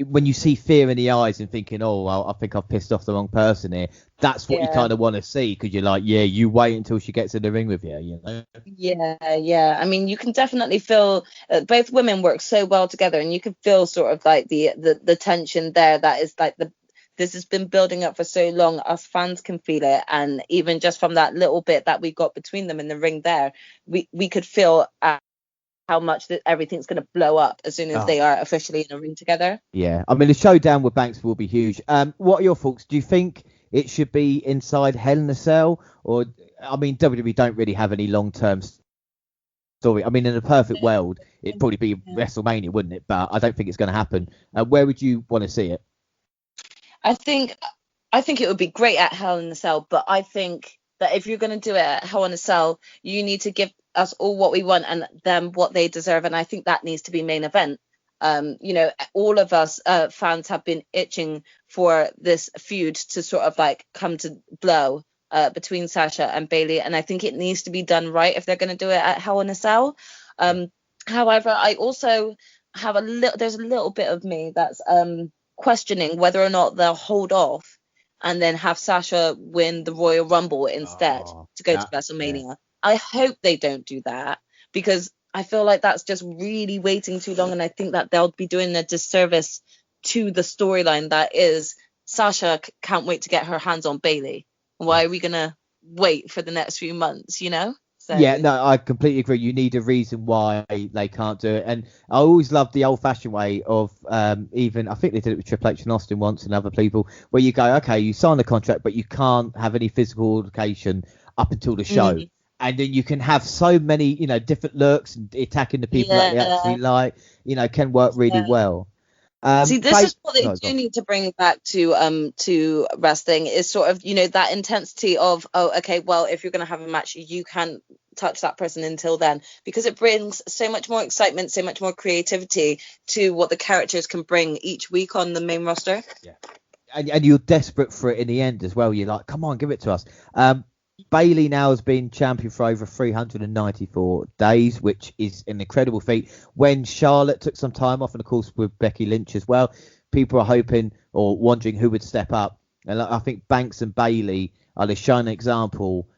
when you see fear in the eyes and thinking, oh, well, I think I've pissed off the wrong person here, that's what you kind of want to see, because you're like, yeah, you wait until she gets in the ring with you, you know? Yeah. I mean, you can definitely feel both women work so well together, and you can feel sort of like the tension there that is like this has been building up for so long. Us fans can feel it, and even just from that little bit that we got between them in the ring there, we could feel how much that everything's going to blow up as soon as they are officially in a ring together. Yeah, I mean, the showdown with Banks will be huge. What are your thoughts? Do you think it should be inside Hell in a Cell? Or, I mean, WWE don't really have any long-term story. I mean, in a perfect world, it'd probably be WrestleMania, wouldn't it? But I don't think it's going to happen. Where would you want to see it? I think it would be great at Hell in a Cell, but I think that if you're going to do it at Hell in a Cell, you need to give us all what we want and them what they deserve, and I think that needs to be main event. You know, all of us fans have been itching for this feud to sort of like come to blow, between Sasha and Bailey, and I think it needs to be done right if they're going to do it at Hell in a Cell. However, I also have there's a little bit of me that's questioning whether or not they'll hold off and then have Sasha win the Royal Rumble instead to go to WrestleMania. Yeah. I hope they don't do that, because I feel like that's just really waiting too long, and I think that they'll be doing a disservice to the storyline that is Sasha can't wait to get her hands on Bailey. Why are we gonna wait for the next few months, you know? So. Yeah, no, I completely agree. You need a reason why they can't do it. And I always loved the old-fashioned way of even, I think they did it with Triple H and Austin once and other people, where you go, okay, you sign the contract, but you can't have any physical altercation up until the show. Mm-hmm. And then you can have so many, you know, different looks and attacking the people that they actually like, you know, can work really well. See, this is what they do need to bring back to wrestling, is sort of, you know, that intensity of, oh, okay, well, if you're going to have a match, you can't touch that person until then, because it brings so much more excitement, so much more creativity to what the characters can bring each week on the main roster. Yeah, and you're desperate for it in the end as well. You're like, come on, give it to us. Bailey now has been champion for over 394 days, which is an incredible feat. When Charlotte took some time off, and of course with Becky Lynch as well, people are hoping or wondering who would step up. And I think Banks and Bailey are the shining example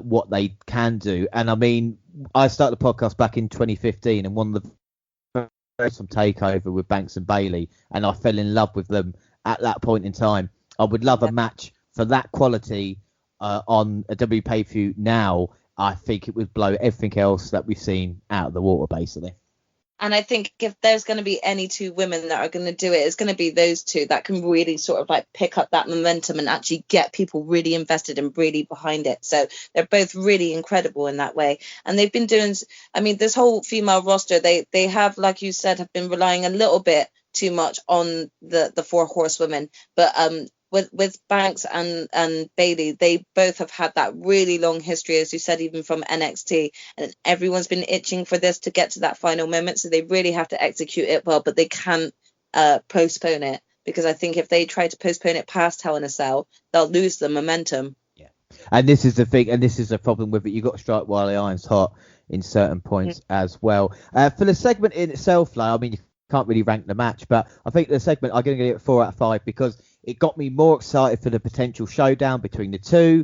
what they can do. And I mean, I started the podcast back in 2015, and one of the first takeover with Banks and Bailey, and I fell in love with them at that point in time. I would love a match for that quality on a W pay-per-view now. I think it would blow everything else that we've seen out of the water, basically. And I think if there's going to be any two women that are going to do it, it's going to be those two that can really sort of like pick up that momentum and actually get people really invested and really behind it. So they're both really incredible in that way. And they've been doing, I mean, this whole female roster, they have, like you said, have been relying a little bit too much on the four horsewomen. But with Banks and Bailey, they both have had that really long history, as you said, even from NXT, and everyone's been itching for this to get to that final moment, so they really have to execute it well, but they can't postpone it, because I think if they try to postpone it past Hell in a Cell, they'll lose the momentum. Yeah, and this is the thing, and this is the problem with it. You've got to strike while the iron's hot in certain points as well. For the segment in itself, though, I mean, you can't really rank the match, but I think the segment, I'm going to give it 4 out of 5, because it got me more excited for the potential showdown between the two.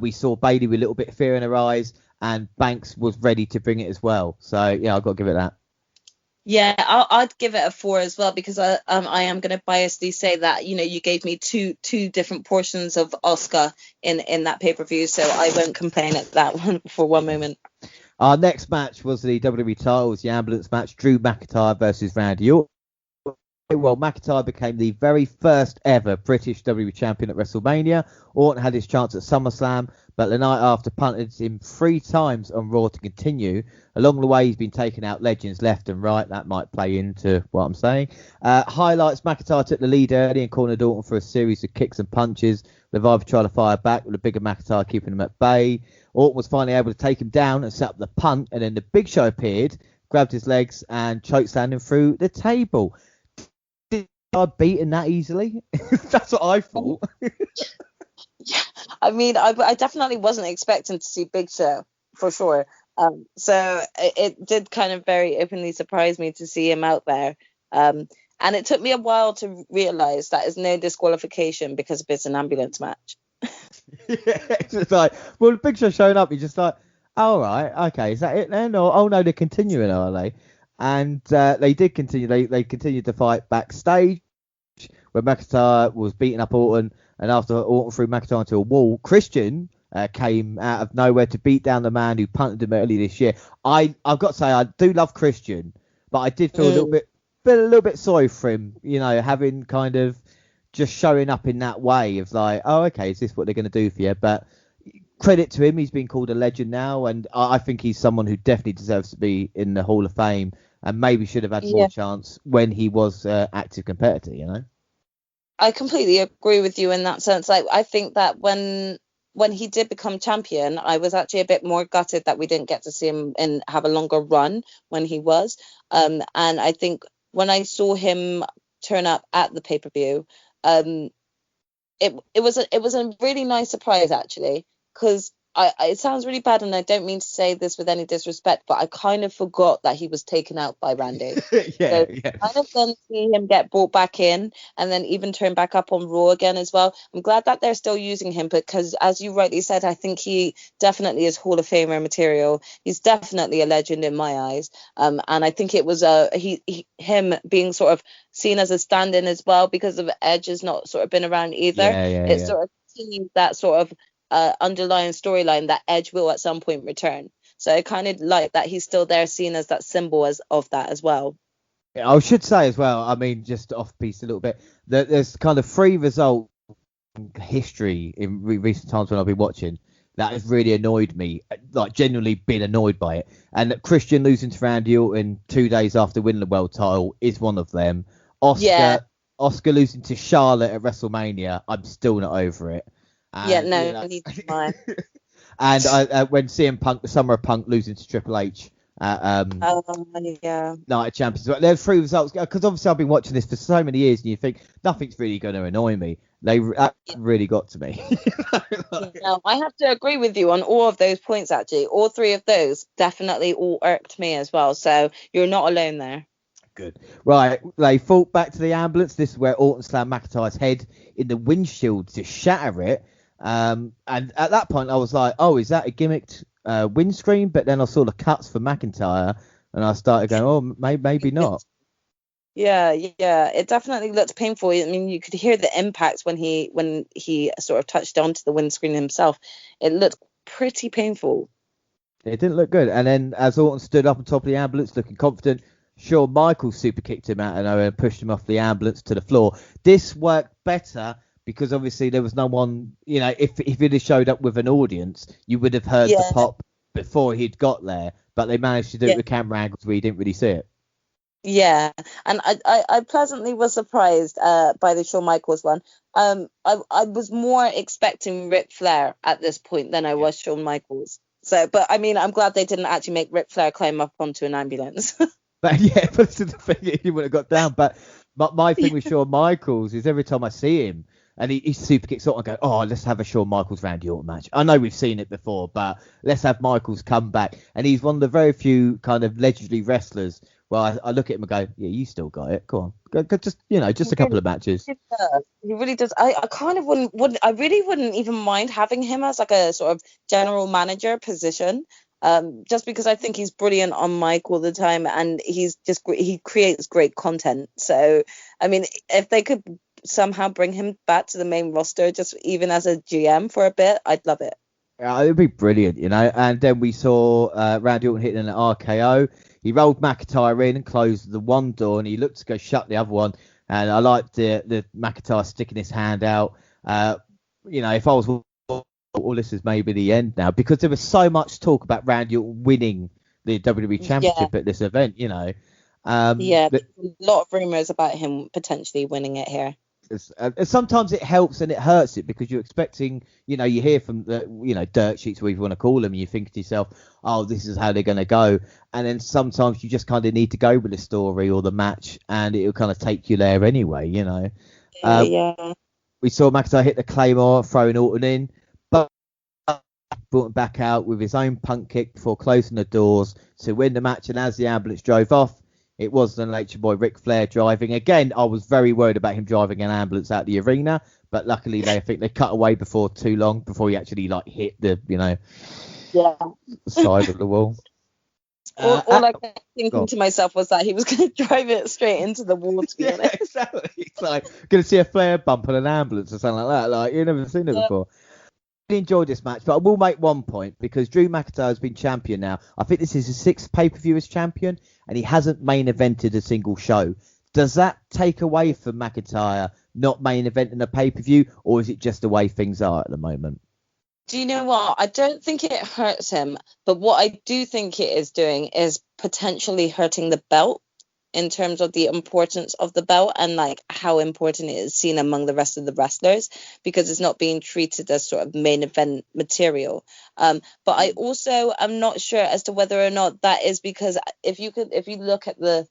We saw Bailey with a little bit of fear in her eyes, and Banks was ready to bring it as well. So, yeah, I've got to give it that. Yeah, I'd give it a 4 as well, because I am going to biasly say that, you know, you gave me two different portions of Oscar in that pay-per-view, so I won't complain at that one for one moment. Our next match was the WWE titles, the ambulance match, Drew McIntyre versus Randy Orton. Well, McIntyre became the very first ever British WWE champion at WrestleMania. Orton had his chance at SummerSlam, but the night after punted him 3 times on Raw to continue. Along the way, he's been taking out legends left and right. That might play into what I'm saying. Highlights: McIntyre took the lead early and cornered Orton for a series of kicks and punches. Leviathan tried to fire back, with a bigger McIntyre keeping him at bay. Orton was finally able to take him down and set up the punt, and then the Big Show appeared, grabbed his legs and chokeslammed him through the table. I'd beaten that easily. That's what I thought. Yeah, I mean, I definitely wasn't expecting to see Big Show, for sure. So it did kind of very openly surprise me to see him out there. And it took me a while to realise that is no disqualification, because it's an ambulance match. Yeah, it's just like, well, Big Show showing up, you're just like, all right, okay, is that it then? Or, oh no, they're continuing, are they? And they did continue. They continued to fight backstage, where McIntyre was beating up Orton, and after Orton threw McIntyre into a wall, Christian came out of nowhere to beat down the man who punted him early this year. I've got to say, I do love Christian, but I did feel a little bit sorry for him, you know, having kind of just showing up in that way of like, oh, okay, is this what they're going to do for you? But credit to him, he's been called a legend now, and I think he's someone who definitely deserves to be in the Hall of Fame, and maybe should have had more chance when he was active competitor, you know? I completely agree with you in that sense. Like, I think that when he did become champion, I was actually a bit more gutted that we didn't get to see him and have a longer run when he was. And I think when I saw him turn up at the pay-per-view, it was a really nice surprise, actually. because it sounds really bad, and I don't mean to say this with any disrespect, but I kind of forgot that he was taken out by Randy. Yeah, So yeah. kind of then see him get brought back in and then even turn back up on Raw again as well. I'm glad that they're still using him, because as you rightly said, I think he definitely is Hall of Famer material. He's definitely a legend in my eyes. And I think it was him being sort of seen as a stand-in as well, because of Edge has not sort of been around either. It sort of continues that sort of underlying storyline that Edge will at some point return. So I kind of like that he's still there, seen as that symbol of that as well. I should say as well, I mean, just off piece a little bit, that there's kind of 3 result history in recent times when I've been watching that has really annoyed me, like genuinely been annoyed by it. And that Christian losing to Randy Orton 2 days after winning the world title is one of them. Oscar losing to Charlotte at WrestleMania, I'm still not over it. And, neither am I. And when CM Punk, the Summer of Punk losing to Triple H at Night of Champions. There's 3 results, because obviously I've been watching this for so many years, and you think nothing's really going to annoy me. That really got to me. No, I have to agree with you on all of those points, actually. All 3 of those definitely all irked me as well. So you're not alone there. Good. Right, they fought back to the ambulance. This is where Orton slammed McIntyre's head in the windshield to shatter it. And at that point, I was like, oh, is that a gimmicked windscreen? But then I saw the cuts for McIntyre, and I started going, oh, maybe not. Yeah, it definitely looked painful. I mean, you could hear the impact when he sort of touched onto the windscreen himself. It looked pretty painful. It didn't look good. And then as Orton stood up on top of the ambulance, looking confident, Shawn Michaels super kicked him out of nowhere and pushed him off the ambulance to the floor. This worked better because obviously there was no one, if he'd have showed up with an audience, you would have heard the pop before he'd got there. But they managed to do it with camera angles where you didn't really see it. Yeah, and I pleasantly was surprised by the Shawn Michaels one. I was more expecting Ric Flair at this point than I was Shawn Michaels. So, but I mean, I'm glad they didn't actually make Ric Flair climb up onto an ambulance. But but the thing, he would have got down. But my thing with Shawn Michaels is every time I see him and he super kicks Orton, I go, oh, let's have a Shawn Michaels Randy Orton match. I know we've seen it before, but let's have Michaels come back. And he's one of the very few kind of legendary wrestlers. Well, I look at him and go, yeah, you still got it. Go on, go just a couple of matches. He really does. I kind of wouldn't. I really wouldn't even mind having him as like a sort of general manager position. Just because I think he's brilliant on mic all the time, and he creates great content. So, I mean, if they could somehow bring him back to the main roster, just even as a GM for a bit, I'd love it. Yeah, it'd be brilliant, And then we saw Randy Orton hitting an RKO. He rolled McIntyre in and closed the one door, and he looked to go shut the other one. And I liked the McIntyre sticking his hand out. If I was all this is maybe the end now, because there was so much talk about Randy Orton winning the WWE Championship at this event, a lot of rumors about him potentially winning it here. Sometimes it helps and it hurts it, because you're expecting, you hear from the, dirt sheets, whatever you want to call them, and you think to yourself, oh, this is how they're going to go. And then sometimes you just kind of need to go with the story or the match, and it'll kind of take you there anyway, We saw McIntyre hit the Claymore, throwing Orton in, but brought him back out with his own punt kick before closing the doors to win the match. And as the ambulance drove off, it was the Nature Boy Ric Flair driving. Again, I was very worried about him driving an ambulance out the arena, but luckily I think they cut away before too long, before he actually hit the side of the wall. All I kept thinking to myself was that he was going to drive it straight into the wall, to be honest. Exactly. It's like going to see a Flair bump on an ambulance or something like that. Like, you've never seen it before. I enjoyed this match, but I will make one point, because Drew McIntyre has been champion now. I think this is his 6th pay-per-view as champion, and he hasn't main evented a single show. Does that take away from McIntyre not main eventing a pay-per-view, or is it just the way things are at the moment? Do you know what? I don't think it hurts him, but what I do think it is doing is potentially hurting the belt, in terms of the importance of the belt and how important it is seen among the rest of the wrestlers, because it's not being treated as sort of main event material. But I also am not sure as to whether or not that is because if you look at the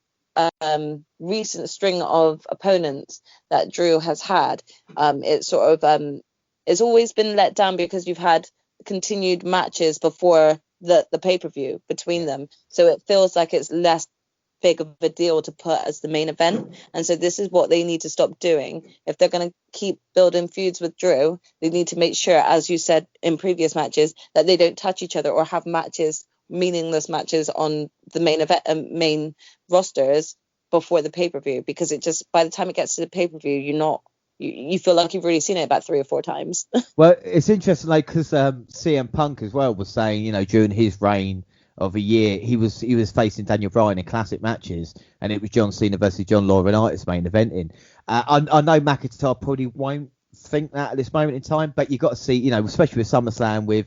recent string of opponents that Drew has had, it's sort of it's always been let down, because you've had continued matches before the pay-per-view between them, so it feels like it's less big of a deal to put as the main event. And so this is what they need to stop doing. If they're going to keep building feuds with Drew, they need to make sure, as you said in previous matches, that they don't touch each other or have matches, meaningless matches on the main event, main rosters before the pay-per-view, because it just, by the time it gets to the pay-per-view, you feel like you've already seen it about 3 or 4 times. Well, it's interesting, like, because CM Punk as well was saying, during his reign of a year, he was facing Daniel Bryan in classic matches, and it was John Cena versus John Laurinaitis main eventing. I know McIntyre probably won't think that at this moment in time, but you got to see, especially with SummerSlam, with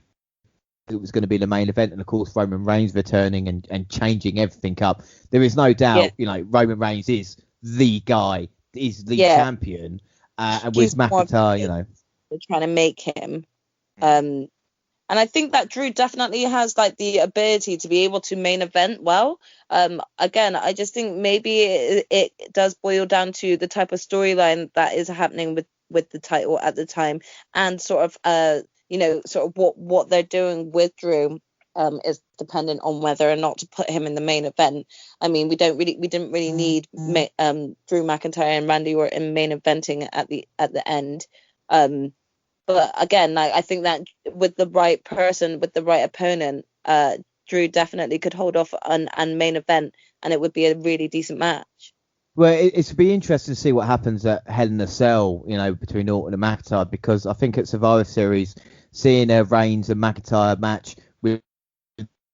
it was going to be the main event, and of course Roman Reigns returning and changing everything up. There is no doubt, Roman Reigns is the guy, is the champion, and with McIntyre, they're trying to make him. And I think that Drew definitely has like the ability to be able to main event well. Again, I just think maybe it does boil down to the type of storyline that is happening with the title at the time, and sort of what they're doing with Drew is dependent on whether or not to put him in the main event. I mean, we didn't really need Drew McIntyre and Randy Orton main eventing at the end. But again, I think that with the right person, with the right opponent, Drew definitely could hold off and main event, and it would be a really decent match. Well, it'd be interesting to see what happens at Hell in a Cell, between Orton and McIntyre, because I think at Survivor Series, seeing a Reigns and McIntyre match with,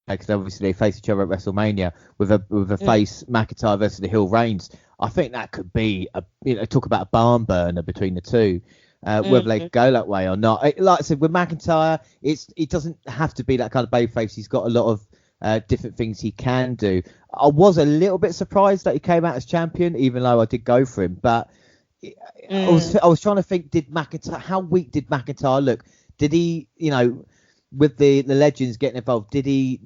because obviously they face each other at WrestleMania, with a face McIntyre versus the heel Reigns, I think that could be talk about a barn burner between the two. Whether they go that way or not. Like I said, with McIntyre, it doesn't have to be that kind of babyface. He's got a lot of different things he can do. I was a little bit surprised that he came out as champion, even though I did go for him. But I was trying to think, how weak did McIntyre look? Did he, with the legends getting involved, did he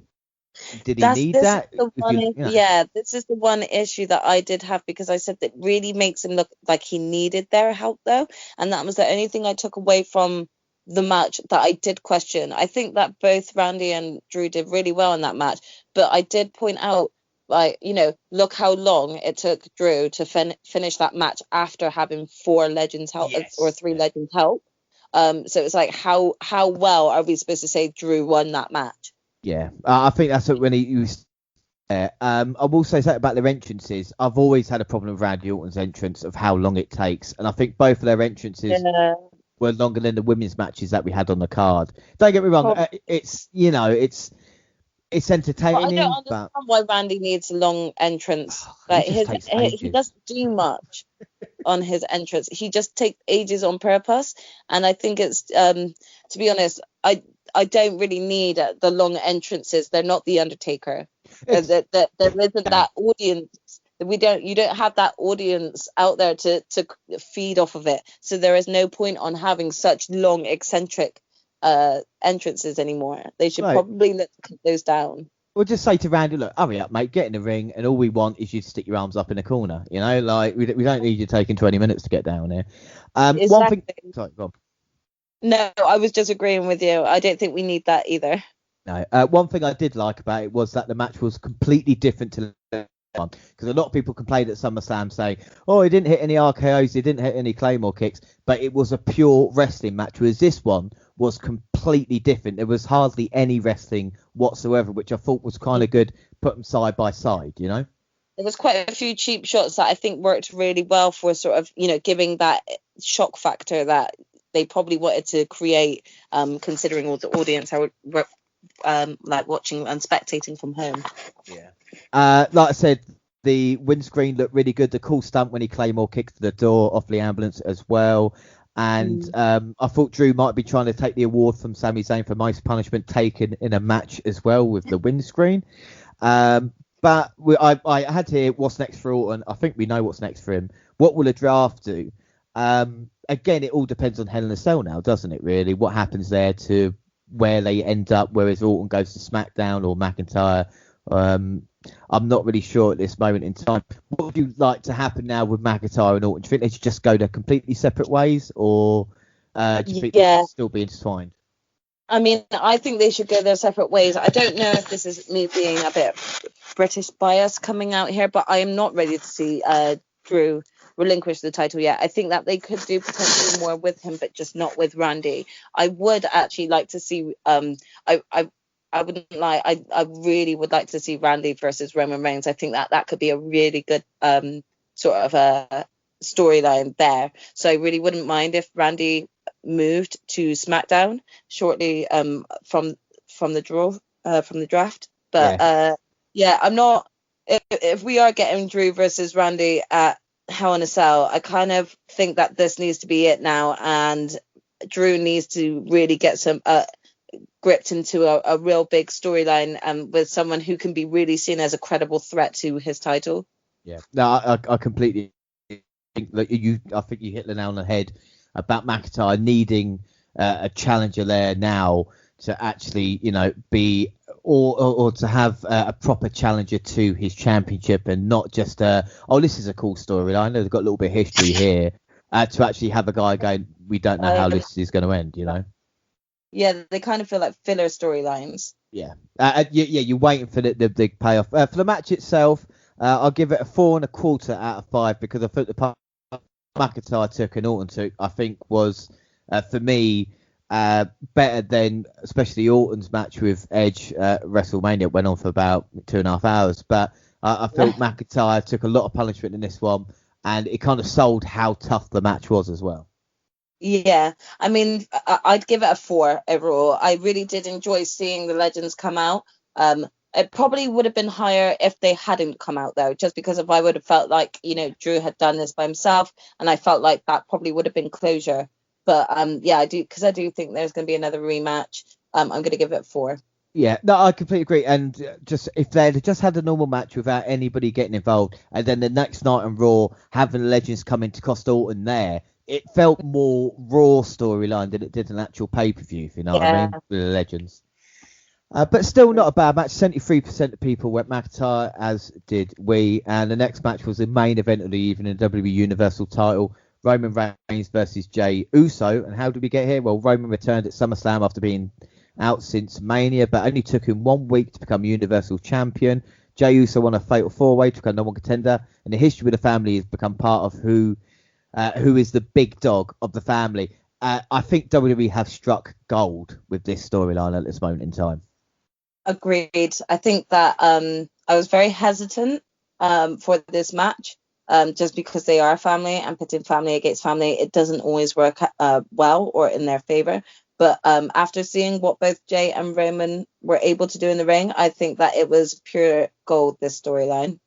need that? This is the one issue that I did have, because I said that really makes him look like he needed their help, though, and that was the only thing I took away from the match that I did question. I think that both Randy and Drew did really well in that match, but I did point out, like, look how long it took Drew to finish that match after having 4 legends help, or 3 legends help. So it's like, how well are we supposed to say Drew won that match? Yeah, I think that's when he was there. I will say something about their entrances. I've always had a problem with Randy Orton's entrance, of how long it takes, and I think both of their entrances were longer than the women's matches that we had on the card. Don't get me wrong, it's entertaining. Well, I don't understand why Randy needs a long entrance. Like he doesn't do much on his entrance. He just takes ages on purpose, and I think it's to be honest, I don't really need the long entrances. They're not the Undertaker. There isn't that audience. You don't have that audience out there to feed off of it. So there is no point on having such long eccentric entrances anymore. They should probably cut those down. We'll just say to Randy, look, hurry up, mate, get in the ring, and all we want is you to stick your arms up in the corner. Like we don't need you taking 20 minutes to get down here. Exactly. One thing. Sorry, go on. No, I was just agreeing with you. I don't think we need that either. No. One thing I did like about it was that the match was completely different to the one, because a lot of people complained at SummerSlam saying, oh, he didn't hit any RKOs, he didn't hit any Claymore kicks, but it was a pure wrestling match, whereas this one was completely different. There was hardly any wrestling whatsoever, which I thought was kind of good, put them side by side, There was quite a few cheap shots that I think worked really well for sort of, giving that shock factor that they probably wanted to create, considering all the audience were like watching and spectating from home. Yeah. Like I said, the windscreen looked really good. The cool stunt when he Claymore kicked the door off the ambulance as well. And I thought Drew might be trying to take the award from Sami Zayn for most punishment taken in a match as well, with the windscreen. But I had to hear what's next for Orton. I think we know what's next for him. What will a draft do? Again, it all depends on Hell in a Cell now, doesn't it, really? What happens there to where they end up, whereas Orton goes to SmackDown or McIntyre. I'm not really sure at this moment in time. What would you like to happen now with McIntyre and Orton? Do you think they should just go their completely separate ways, or do you think they should still be intertwined? I mean, I think they should go their separate ways. I don't know if this is me being a bit British bias coming out here, but I am not ready to see Drew relinquish the title yet. I think that they could do potentially more with him, but just not with Randy. I would actually like to see. I wouldn't lie. I really would like to see Randy versus Roman Reigns. I think that that could be a really good sort of a storyline there. So I really wouldn't mind if Randy moved to SmackDown shortly from the draft. But yeah, I'm not. If we are getting Drew versus Randy at Hell in a Cell, I kind of think that this needs to be it now, and Drew needs to really get some gripped into a real big storyline with someone who can be really seen as a credible threat to his title. Yeah, no, I completely think that I think you hit the nail on the head about McIntyre needing a challenger there now to actually, be or to have a proper challenger to his championship, and not just this is a cool story. I know they've got a little bit of history here. To actually have a guy going, we don't know how this is going to end. Yeah, they kind of feel like filler storylines. Yeah, you're waiting for the big payoff. For the match itself, I'll give it a 4.25 out of 5 because I think the part McIntyre took and Orton took, I think, was for me better than especially Orton's match with Edge WrestleMania. It went on for about 2.5 hours, but I felt McIntyre took a lot of punishment in this one, and it kind of sold how tough the match was as well. Yeah, I mean, I'd give it a 4 overall. I really did enjoy seeing the legends come out. It probably would have been higher if they hadn't come out, though, just because if I would have felt like, Drew had done this by himself, and I felt like that probably would have been closure. But yeah, I do think there's going to be another rematch. I'm going to give it 4. Yeah, no, I completely agree. And just if they'd just had a normal match without anybody getting involved, and then the next night on Raw having the legends come in to cost Orton there, it felt more Raw storyline than it did an actual pay-per-view, if you know what I mean, with the legends. But still not a bad match. 73% of people went McIntyre, as did we. And the next match was the main event of the evening, the WWE Universal title, Roman Reigns versus Jey Uso. And how did we get here? Well, Roman returned at SummerSlam after being out since Mania, but only took him 1 week to become Universal Champion. Jey Uso won a fatal 4-way to become number 1 contender. And the history of the family has become part of who is the big dog of the family. I think WWE have struck gold with this storyline at this moment in time. Agreed. I think that I was very hesitant for this match just because they are family, and pitting family against family, it doesn't always work well or in their favor. But after seeing what both Jey and Roman were able to do in the ring, I think that it was pure gold, this storyline.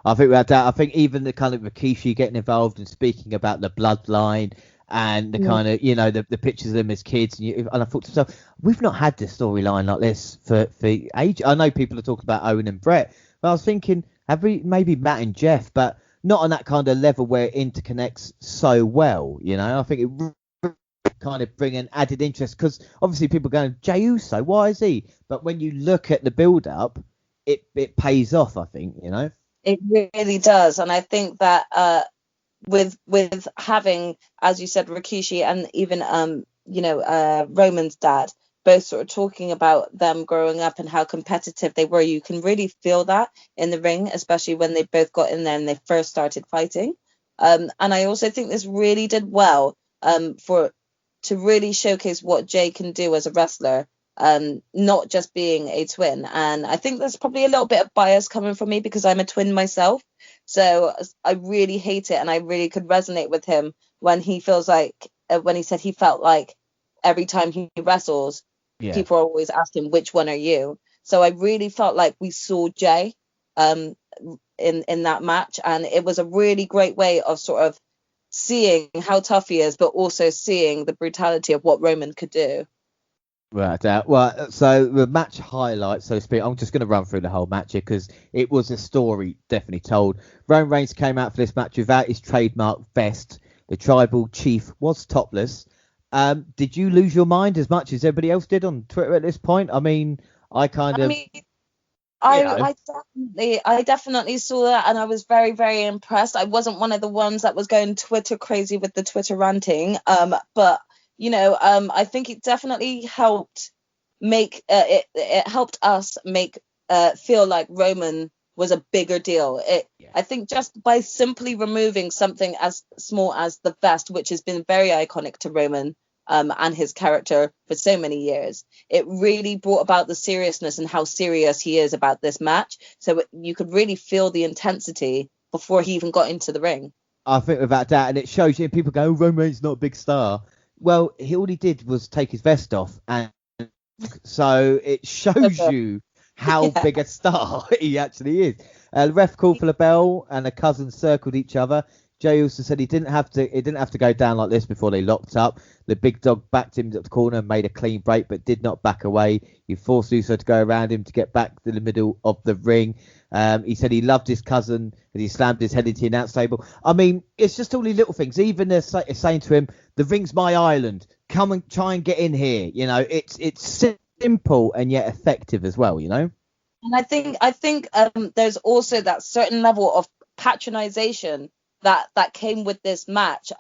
I think we had that. I think even the kind of Rikishi getting involved and speaking about the bloodline and the kind of, the pictures of them as kids. And I thought to myself, we've not had this storyline like this for ages. I know people are talking about Owen and Brett, but I was thinking, have we maybe Matt and Jeff, but not on that kind of level where it interconnects so well. I think it really kind of bring an added interest, because obviously people are going, Jey Uso, why is he? But when you look at the build-up, it pays off, I think, It really does. And I think that with having, as you said, Rikishi and even Roman's dad both sort of talking about them growing up and how competitive they were, you can really feel that in the ring, especially when they both got in there and they first started fighting. And I also think this really did well to really showcase what Jey can do as a wrestler, not just being a twin. And I think there's probably a little bit of bias coming from me because I'm a twin myself. So I really hate it, and I really could resonate with him when he feels like, when he said he felt like every time he wrestles, people are always asking, which one are you? So I really felt like we saw Jey in that match, and it was a really great way of sort of seeing how tough he is, but also seeing the brutality of what Roman could do. Right. Well, so the match highlights, so to speak, I'm just going to run through the whole match here because it was a story definitely told. Roman Reigns came out for this match without his trademark vest. The tribal chief was topless. Did you lose your mind as much as everybody else did on Twitter at this point? I mean, I definitely saw that, and I was very, very impressed. I wasn't one of the ones that was going Twitter crazy with the Twitter ranting, but I think it definitely helped make it helped us make feel like Roman was a bigger deal. Yeah. I think just by simply removing something as small as the vest, which has been very iconic to Roman and his character for so many years, it really brought about the seriousness and how serious he is about this match. So you could really feel the intensity before he even got into the ring. I think without doubt, and it shows you. People go, "Oh, Roman Reigns not a big star." Well, all he did was take his vest off, and so it shows you how Yeah. big a star he actually is. The ref called for the bell, and the cousins circled each other. Jay also said he didn't have to. It didn't have to go down like this before they locked up. The big dog backed him to the corner and made a clean break, but did not back away. He forced Uso to go around him to get back to the middle of the ring. He said he loved his cousin and he slammed his head into the announce table. I mean, it's just all these little things. Even they're saying to him, "The ring's my island. Come and try and get in here." It's simple and yet effective as well. And I think there's also that certain level of patronization that came with this match,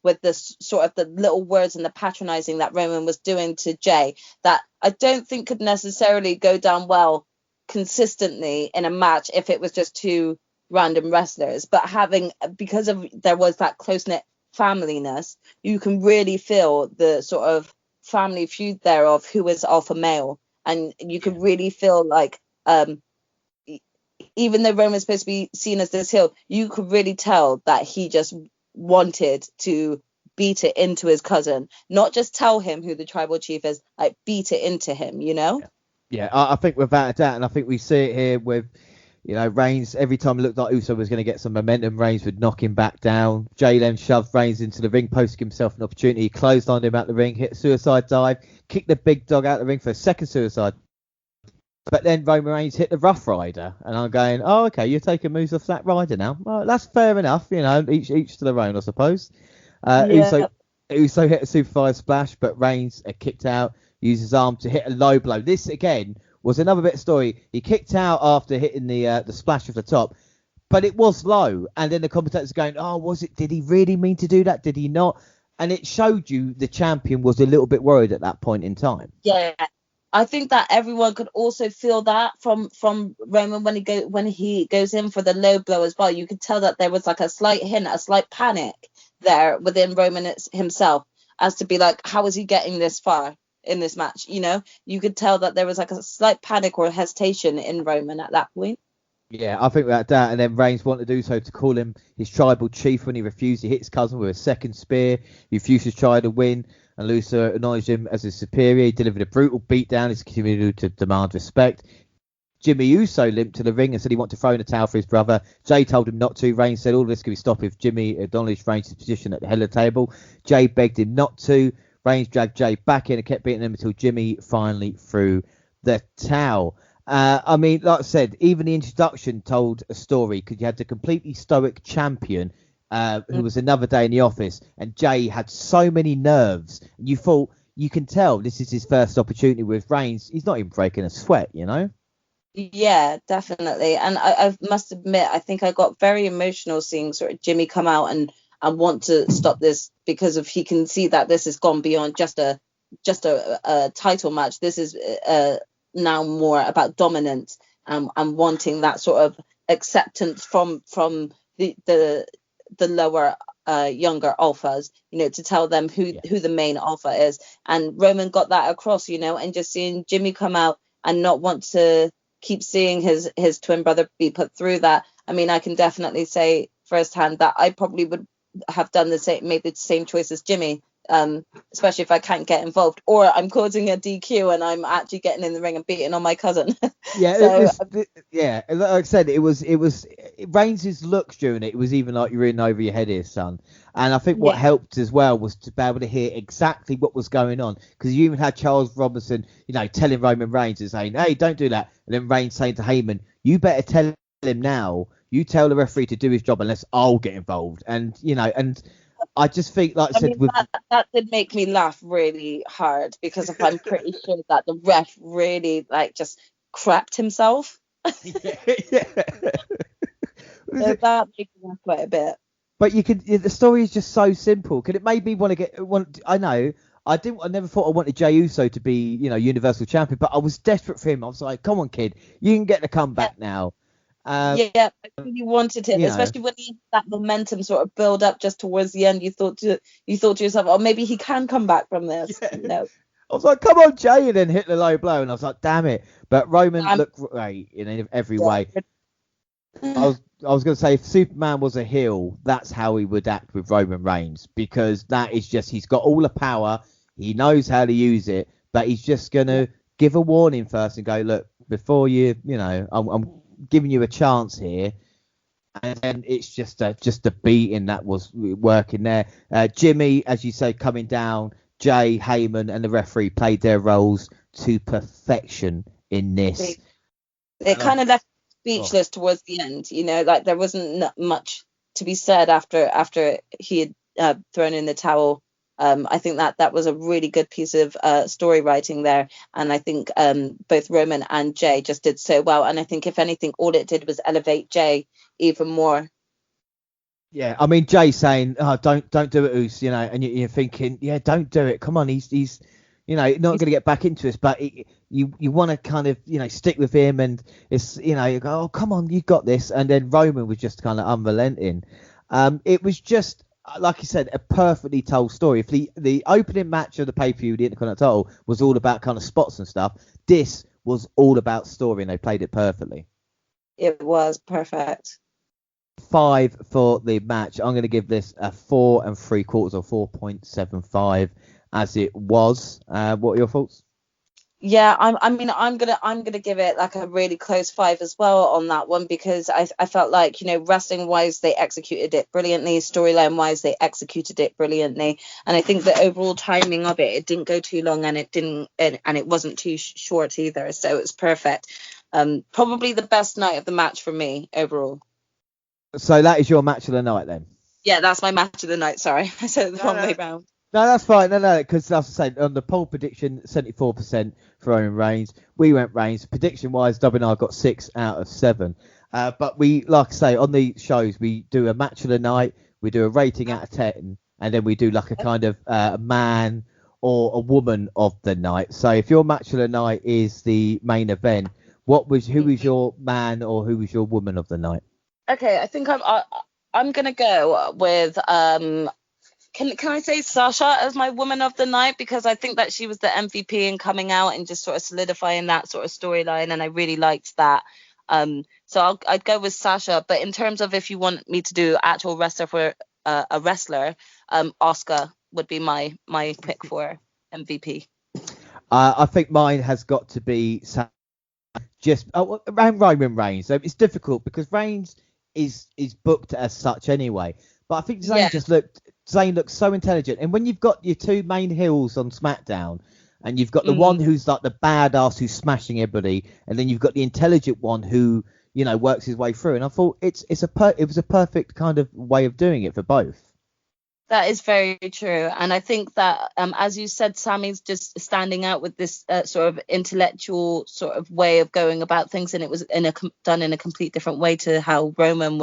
with this sort of the little words and the patronizing that Roman was doing to Jay, that I don't think could necessarily go down well consistently in a match if it was just two random wrestlers. But because of there was that close knit familyness, you can really feel the sort of family feud there of who is alpha male, and you could really feel like even though Roman's supposed to be seen as this heel, you could really tell that he just wanted to beat it into his cousin, not just tell him who the tribal chief is, like beat it into him. Yeah, I think without a doubt, and I think we see it here with, Reigns. Every time it looked like Uso was going to get some momentum, Reigns would knock him back down. Jay then shoved Reigns into the ring, posted himself an opportunity. He closed on him out the ring, hit a suicide dive, kicked the big dog out the ring for a second suicide. But then Roman Reigns hit the Rough Rider, and I'm going, "Oh, okay, you're taking moves off that rider now. Well, that's fair enough, each to their own, I suppose." Uso hit a Super 5 splash, but Reigns kicked out, used his arm to hit a low blow. This, again, was another bit of story. He kicked out after hitting the splash of the top, but it was low. And then the commentators going, "Oh, was it? Did he really mean to do that? Did he not?" And it showed you the champion was a little bit worried at that point in time. Yeah. I think that everyone could also feel that from Roman when he goes in for the low blow as well. You could tell that there was like a slight hint, a slight panic there within Roman himself, as to be like, how is he getting this far in this match? You could tell that there was like a slight panic or hesitation in Roman at that point. Yeah, I think without doubt. And then Reigns wanted to do so to call him his tribal chief when he refused. He hit his cousin with a second spear. He refused to try to win, and Lucer acknowledged him as his superior. He delivered a brutal beatdown. He's continued to demand respect. Jimmy Uso limped to the ring and said he wanted to throw in a towel for his brother. Jay told him not to. Reigns said all this could be stopped if Jimmy acknowledged Reigns' position at the head of the table. Jay begged him not to. Reigns dragged Jay back in and kept beating him until Jimmy finally threw the towel. I mean, like I said, even the introduction told a story because you had the completely stoic champion who was another day in the office, and Jay had so many nerves. And you thought, you can tell this is his first opportunity with Reigns. He's not even breaking a sweat, Yeah, definitely. And I must admit, I think I got very emotional seeing sort of Jimmy come out and want to stop this, because he can see that this has gone beyond just a title match. This is now more about dominance and wanting that sort of acceptance from the lower younger alphas, to tell them who the main alpha is. And Roman got that across, and just seeing Jimmy come out and not want to keep seeing his twin brother be put through that. I mean, I can definitely say firsthand that I probably would have done made the same choice as Jimmy, especially if I can't get involved, or I'm causing a DQ and I'm actually getting in the ring and beating on my cousin. Like I said, it was Reigns' looks during it. It was even like you're in over your head here, son. And I think what helped as well was to be able to hear exactly what was going on, because you even had Charles Robinson, telling Roman Reigns and saying, "Hey, don't do that," and then Reigns saying to Heyman, "You better tell him now. You tell the referee to do his job unless I'll get involved." And and I just think, like I said, that did make me laugh really hard, because I'm pretty sure that the ref really just crapped himself. Yeah. So that made me laugh quite a bit. But the story is just so simple. Could it made me want to I know I never thought I wanted Jey Uso to be, Universal Champion, but I was desperate for him. I was like, come on, kid, you can get the comeback now. Yeah, I really wanted him, especially when that momentum sort of build up just towards the end. You thought to yourself, oh, maybe he can come back from this. Yeah. No. I was like, come on, Jey, and then hit the low blow, and I was like, damn it. But Roman looked great in every way. I was going to say, if Superman was a heel, that's how he would act with Roman Reigns, because that is just, he's got all the power, he knows how to use it, but he's just going to give a warning first and go, look, before I'm giving you a chance here. And then it's just a beating that was working there. Jimmy, as you say, coming down, Jay, Heyman, and the referee played their roles to perfection in this. They kind of left speechless towards the end. Like there wasn't much to be said after he had thrown in the towel. I think that was a really good piece of story writing there, and I think both Roman and Jay just did so well. And I think if anything, all it did was elevate Jay even more. Yeah, I mean, Jay saying, "Oh, don't do it, Oos," and you're thinking, "Yeah, don't do it. Come on, he's not going to get back into this, but you want to kind of stick with him, and it's you go, oh, come on, you got this." And then Roman was just kind of unrelenting. It was just, like you said, a perfectly told story. If the opening match of the pay-per-view, the Intercontinental title, was all about kind of spots and stuff, this was all about story, and they played it perfectly. It was perfect. 5 for the match. I'm going to give this a 4 3/4 or 4.75 as it was. What are your thoughts? Yeah, I'm gonna give it like a really close 5 as well on that one, because I felt like wrestling wise they executed it brilliantly, storyline wise they executed it brilliantly, and I think the overall timing of it didn't go too long, and it wasn't too short either, so it was perfect. Probably the best night of the match for me overall. So that is your match of the night then? Yeah, that's my match of the night. Sorry, I said it the wrong way round. No, that's fine. No, because as I said, on the poll prediction, 74% for Roman Reigns. We went Reigns. Prediction-wise, WNR got 6 out of 7. But we, like I say, on the shows, we do a match of the night, we do a rating out of 10, and then we do like a kind of a man or a woman of the night. So if your match of the night is the main event, who was your man or who was your woman of the night? Okay, I think I'm gonna go with Can I say Sasha as my woman of the night, because I think that she was the MVP and coming out and just sort of solidifying that sort of storyline, and I really liked that. So I'd go with Sasha. But in terms of if you want me to do actual wrestler for a wrestler, Asuka would be my pick for MVP. I think mine has got to be just around Roman Reigns. So it's difficult because Reigns is booked as such anyway. But I think Zayn looks so intelligent. And when you've got your two main heels on SmackDown, and you've got the one who's like the badass who's smashing everybody, and then you've got the intelligent one who works his way through. And I thought it was a perfect kind of way of doing it for both. That is very true, and I think that, as you said, Sammy's just standing out with this sort of intellectual sort of way of going about things, and it was done in a complete different way to how Roman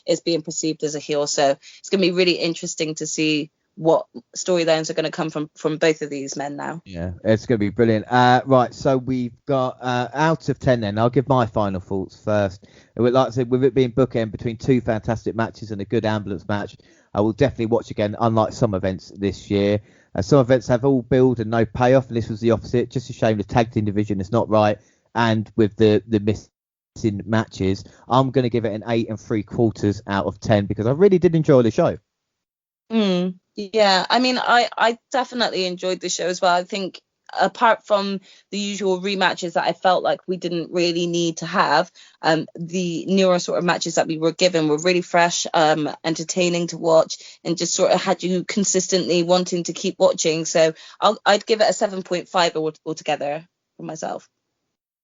is being perceived as a heel. So it's going to be really interesting to see what storylines are going to come from both of these men now. Yeah, it's going to be brilliant. Right, so we've got out of 10 then. I'll give my final thoughts first. Like I said, with it being bookend between two fantastic matches and a good ambulance match, I will definitely watch again, unlike some events this year. Some events have all build and no payoff, and this was the opposite. Just a shame the tag team division is not right, and with the missing matches, I'm going to give it an 8 3/4 out of 10 because I really did enjoy the show. Yeah, I mean, I definitely enjoyed the show as well. I think apart from the usual rematches that I felt like we didn't really need to have, the newer sort of matches that we were given were really fresh, entertaining to watch, and just sort of had you consistently wanting to keep watching. So I'd give it a 7.5 altogether for myself.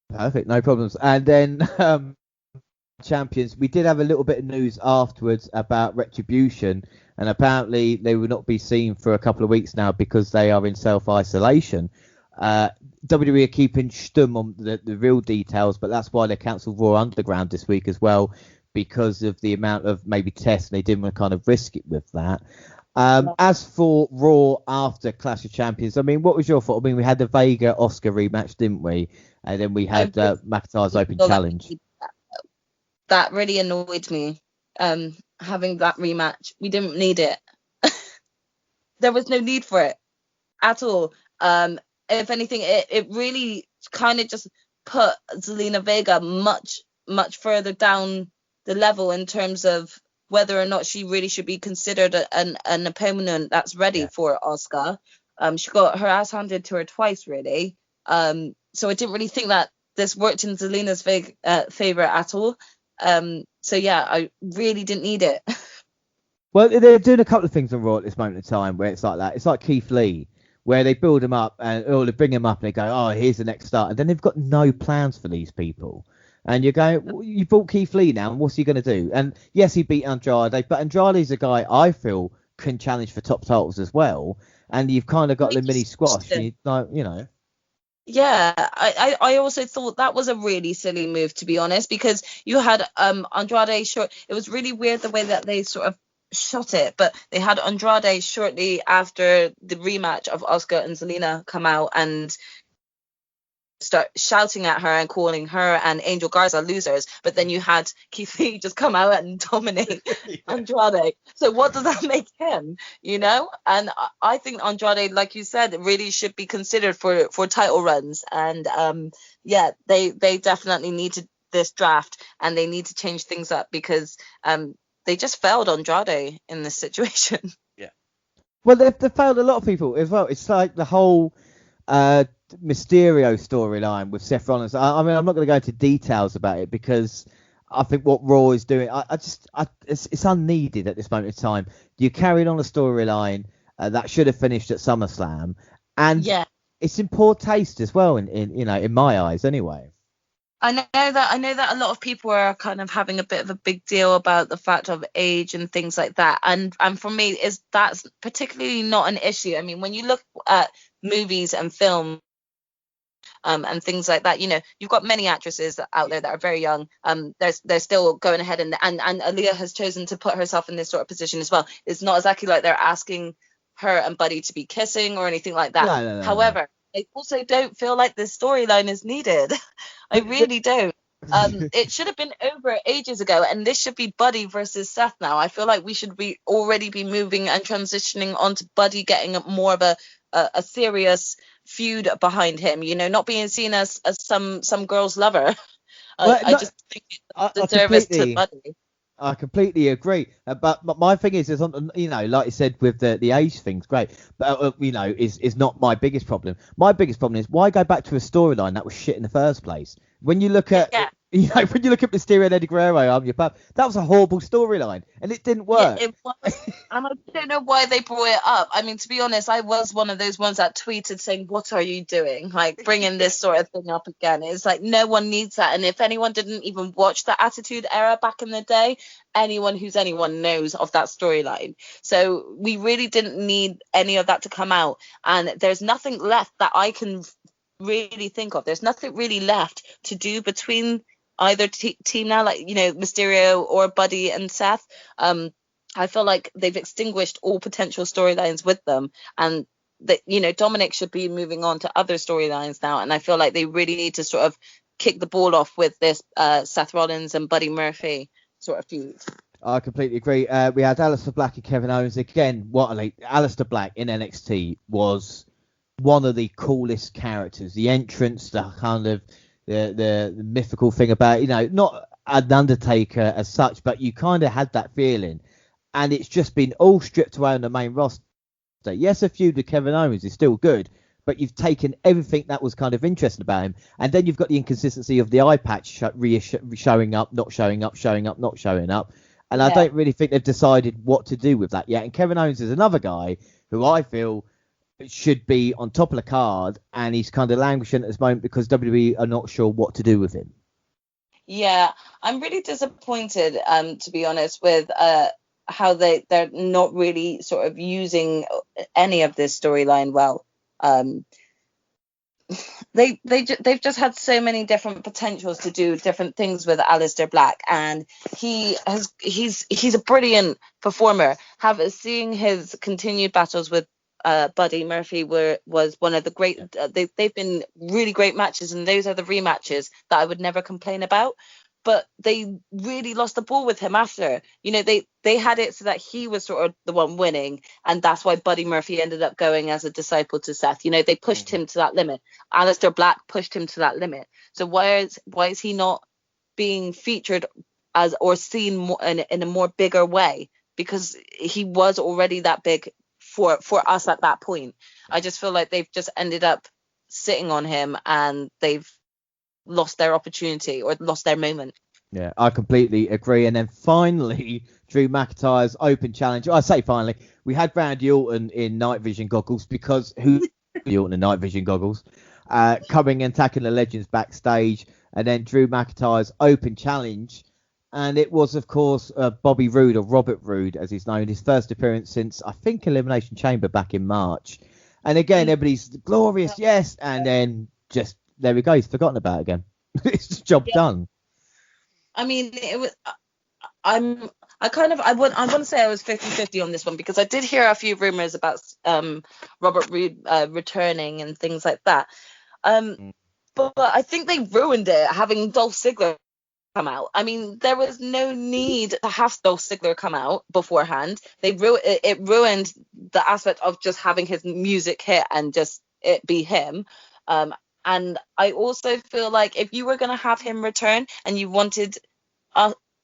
Perfect, no problems. And then champions, we did have a little bit of news afterwards about Retribution, and apparently they will not be seen for a couple of weeks now because they are in self-isolation. WWE are keeping stum on the real details, but that's why they cancelled Raw Underground this week as well, because of the amount of maybe tests, and they didn't want to kind of risk it with that. As for Raw after Clash of Champions, I mean, what was your thought? I mean, we had the Vega Oscar rematch, didn't we? And then we had McIntyre's Open Challenge. That really annoyed me. Having that rematch, we didn't need it. There was no need for it at all. If anything, it really kind of just put Zelina Vega much further down the level in terms of whether or not she really should be considered an opponent that's ready for Asuka. She got her ass handed to her twice, really. So I didn't really think that this worked in Zelina's favor at all. So yeah, I really didn't need it. Well, they're doing a couple of things on Raw at this moment in time where it's like that. It's like Keith Lee, where they build him up or they bring him up and they go, oh, here's the next start. And then they've got no plans for these people. And you're going, well, you bought Keith Lee now, and what's he going to do? And yes, he beat Andrade, but Andrade's a guy I feel can challenge for top titles as well. And you've kind of got the mini squash, Yeah, I also thought that was a really silly move, to be honest, because you had Andrade short. It was really weird the way that they sort of shot it, but they had Andrade shortly after the rematch of Asuka and Zelina come out and start shouting at her and calling her and Angel Garza losers, but then you had Keith Lee just come out and dominate Andrade. So what does that make him, And I think Andrade, like you said, really should be considered for title runs. And they definitely needed this draft, and they need to change things up because they just failed Andrade in this situation. Yeah. Well, they've failed a lot of people as well. It's like the whole Mysterio storyline with Seth Rollins. I mean, I'm not going to go into details about it because I think what Raw is doing, it's unneeded at this moment in time. You carried on a storyline that should have finished at SummerSlam, and it's in poor taste as well. In my eyes, anyway. I know that a lot of people are kind of having a bit of a big deal about the fact of age and things like that, and for me, that's particularly not an issue. I mean, when you look at movies and film and things like that, you've got many actresses out there that are very young. They're still going ahead, and Aaliyah has chosen to put herself in this sort of position as well. It's not exactly like they're asking her and Buddy to be kissing or anything like that. No. However, I also don't feel like this storyline is needed. I really don't. It should have been over ages ago, and this should be Buddy versus Seth now. I feel like we should already be moving and transitioning onto Buddy getting more of a serious feud behind him, not being seen as some girl's lover. I just think it deserves to Buddy. I completely agree, but my thing is on, like you said with the age thing's great, but is not my biggest problem. My biggest problem is why go back to a storyline that was shit in the first place. When you look at when you look at Mysterio and Eddie Guerrero, that was a horrible storyline and it didn't work. Yeah, it was, and I don't know why they brought it up. I mean, to be honest, I was one of those ones that tweeted saying, "What are you doing? Like bringing this sort of thing up again?" It's like no one needs that. And if anyone didn't even watch the Attitude Era back in the day, anyone knows of that storyline. So we really didn't need any of that to come out. And there's nothing left that I can really think of. There's nothing really left to do between either team now, like Mysterio or Buddy and Seth. I feel like they've extinguished all potential storylines with them, and that Dominic should be moving on to other storylines now. And I feel like they really need to sort of kick the ball off with this Seth Rollins and Buddy Murphy sort of feud. I completely agree. We had Aleister Black and Kevin Owens again. Aleister Black in NXT was one of the coolest characters. The entrance, the kind of the mythical thing about not an Undertaker as such, but you kind of had that feeling, and it's just been all stripped away on the main roster. Yes, a feud with Kevin Owens is still good, but you've taken everything that was kind of interesting about him, and then you've got the inconsistency of the eye patch showing up, not showing up, showing up, not showing up, and I don't really think they've decided what to do with that yet. And Kevin Owens is another guy who I feel should be on top of the card, and he's kind of languishing at this moment because WWE are not sure what to do with him. Yeah, I'm really disappointed, to be honest, with how they're not really sort of using any of this storyline well. they've just had so many different potentials to do different things with Aleister Black, and he's a brilliant performer. Seeing his continued battles with Buddy Murphy was one of the great. They've been really great matches, and those are the rematches that I would never complain about. But they really lost the ball with him after. They had it so that he was sort of the one winning, and that's why Buddy Murphy ended up going as a disciple to Seth. They pushed him to that limit. Aleister Black pushed him to that limit. So why is he not being featured as or seen more in a more bigger way? Because he was already that big for us at that point. I just feel like they've just ended up sitting on him, and they've lost their opportunity or lost their moment. Yeah, I completely agree. And then finally, Drew McIntyre's open challenge. I say finally, we had Randy Orton in night vision goggles, because Randy Orton in night vision goggles, coming and attacking the legends backstage, and then Drew McIntyre's open challenge. And it was, of course, Bobby Roode, or Robert Roode, as he's known, his first appearance since, I think, Elimination Chamber back in March. And again, everybody's glorious, yes. And then just, there we go, he's forgotten about it again. It's the job done. I mean, it was. I want to say I was 50-50 on this one, because I did hear a few rumors about Robert Roode returning and things like that. But I think they ruined it having Dolph Ziggler come out. I mean, there was no need to have Dolph Ziggler come out beforehand. It ruined the aspect of just having his music hit and just it be him. And I also feel like if you were going to have him return and you wanted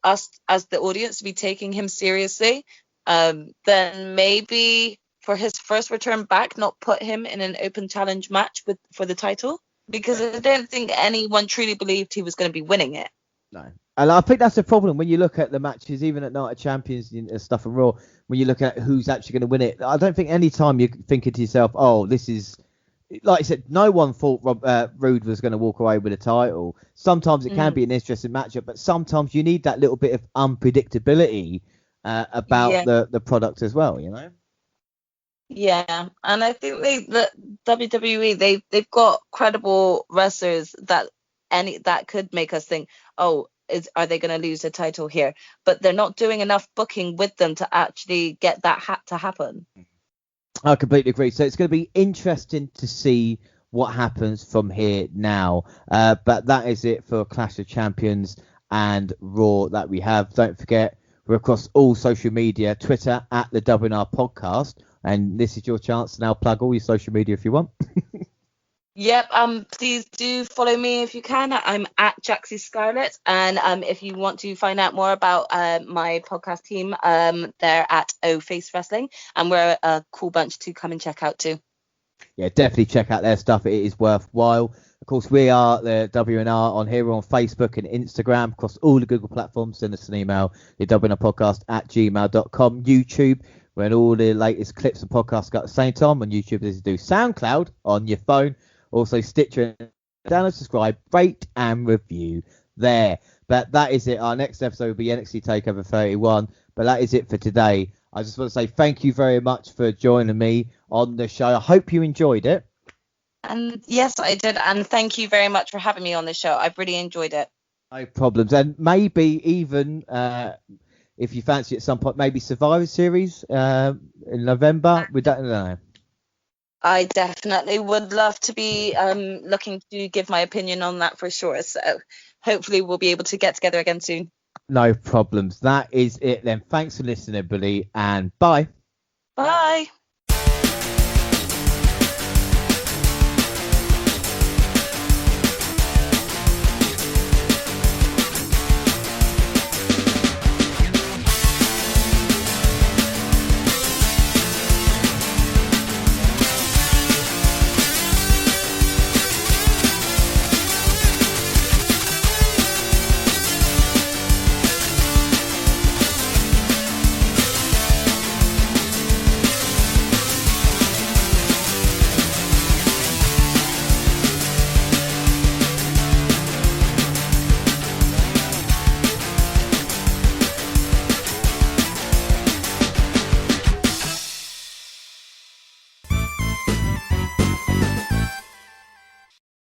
us as the audience to be taking him seriously, then maybe for his first return back, not put him in an open challenge match for the title, because I don't think anyone truly believed he was going to be winning it. No. And I think that's the problem when you look at the matches, even at Night of Champions and stuff and Raw, when you look at who's actually going to win it. I don't think any time you're thinking to yourself, oh, this is, like I said, no one thought Roode was going to walk away with a title. Sometimes it can be an interesting matchup, but sometimes you need that little bit of unpredictability about the product as well, Yeah, and I think the WWE, they've got credible wrestlers that could make us think, oh, are they going to lose the title here? But they're not doing enough booking with them to actually get that to happen. I completely agree. So it's going to be interesting to see what happens from here now. But that is it for Clash of Champions and Raw that we have. Don't forget, we're across all social media, Twitter at the WNR Podcast. And this is your chance to now plug all your social media if you want. Yep. Please do follow me if you can. I'm at Jaxie Scarlett, and if you want to find out more about my podcast team, they're at O Face Wrestling, and we're a cool bunch to come and check out too. Yeah, definitely check out their stuff. It is worthwhile. Of course, we are the WNR on here. We're on Facebook and Instagram, across all the Google platforms. Send us an email, the WNR Podcast at gmail.com. YouTube, when all the latest clips and podcasts go at the same time on YouTube. As you do SoundCloud on your phone. Also, Stitcher, download, subscribe, rate, and review there. But that is it. Our next episode will be NXT TakeOver 31. But that is it for today. I just want to say thank you very much for joining me on the show. I hope you enjoyed it. And yes, I did. And thank you very much for having me on the show. I've really enjoyed it. No problems. And maybe even, if you fancy at some point, maybe Survivor Series in November. We don't know. I definitely would love to be looking to give my opinion on that for sure. So hopefully we'll be able to get together again soon. No problems. That is it then. Thanks for listening, everybody, and bye. Bye.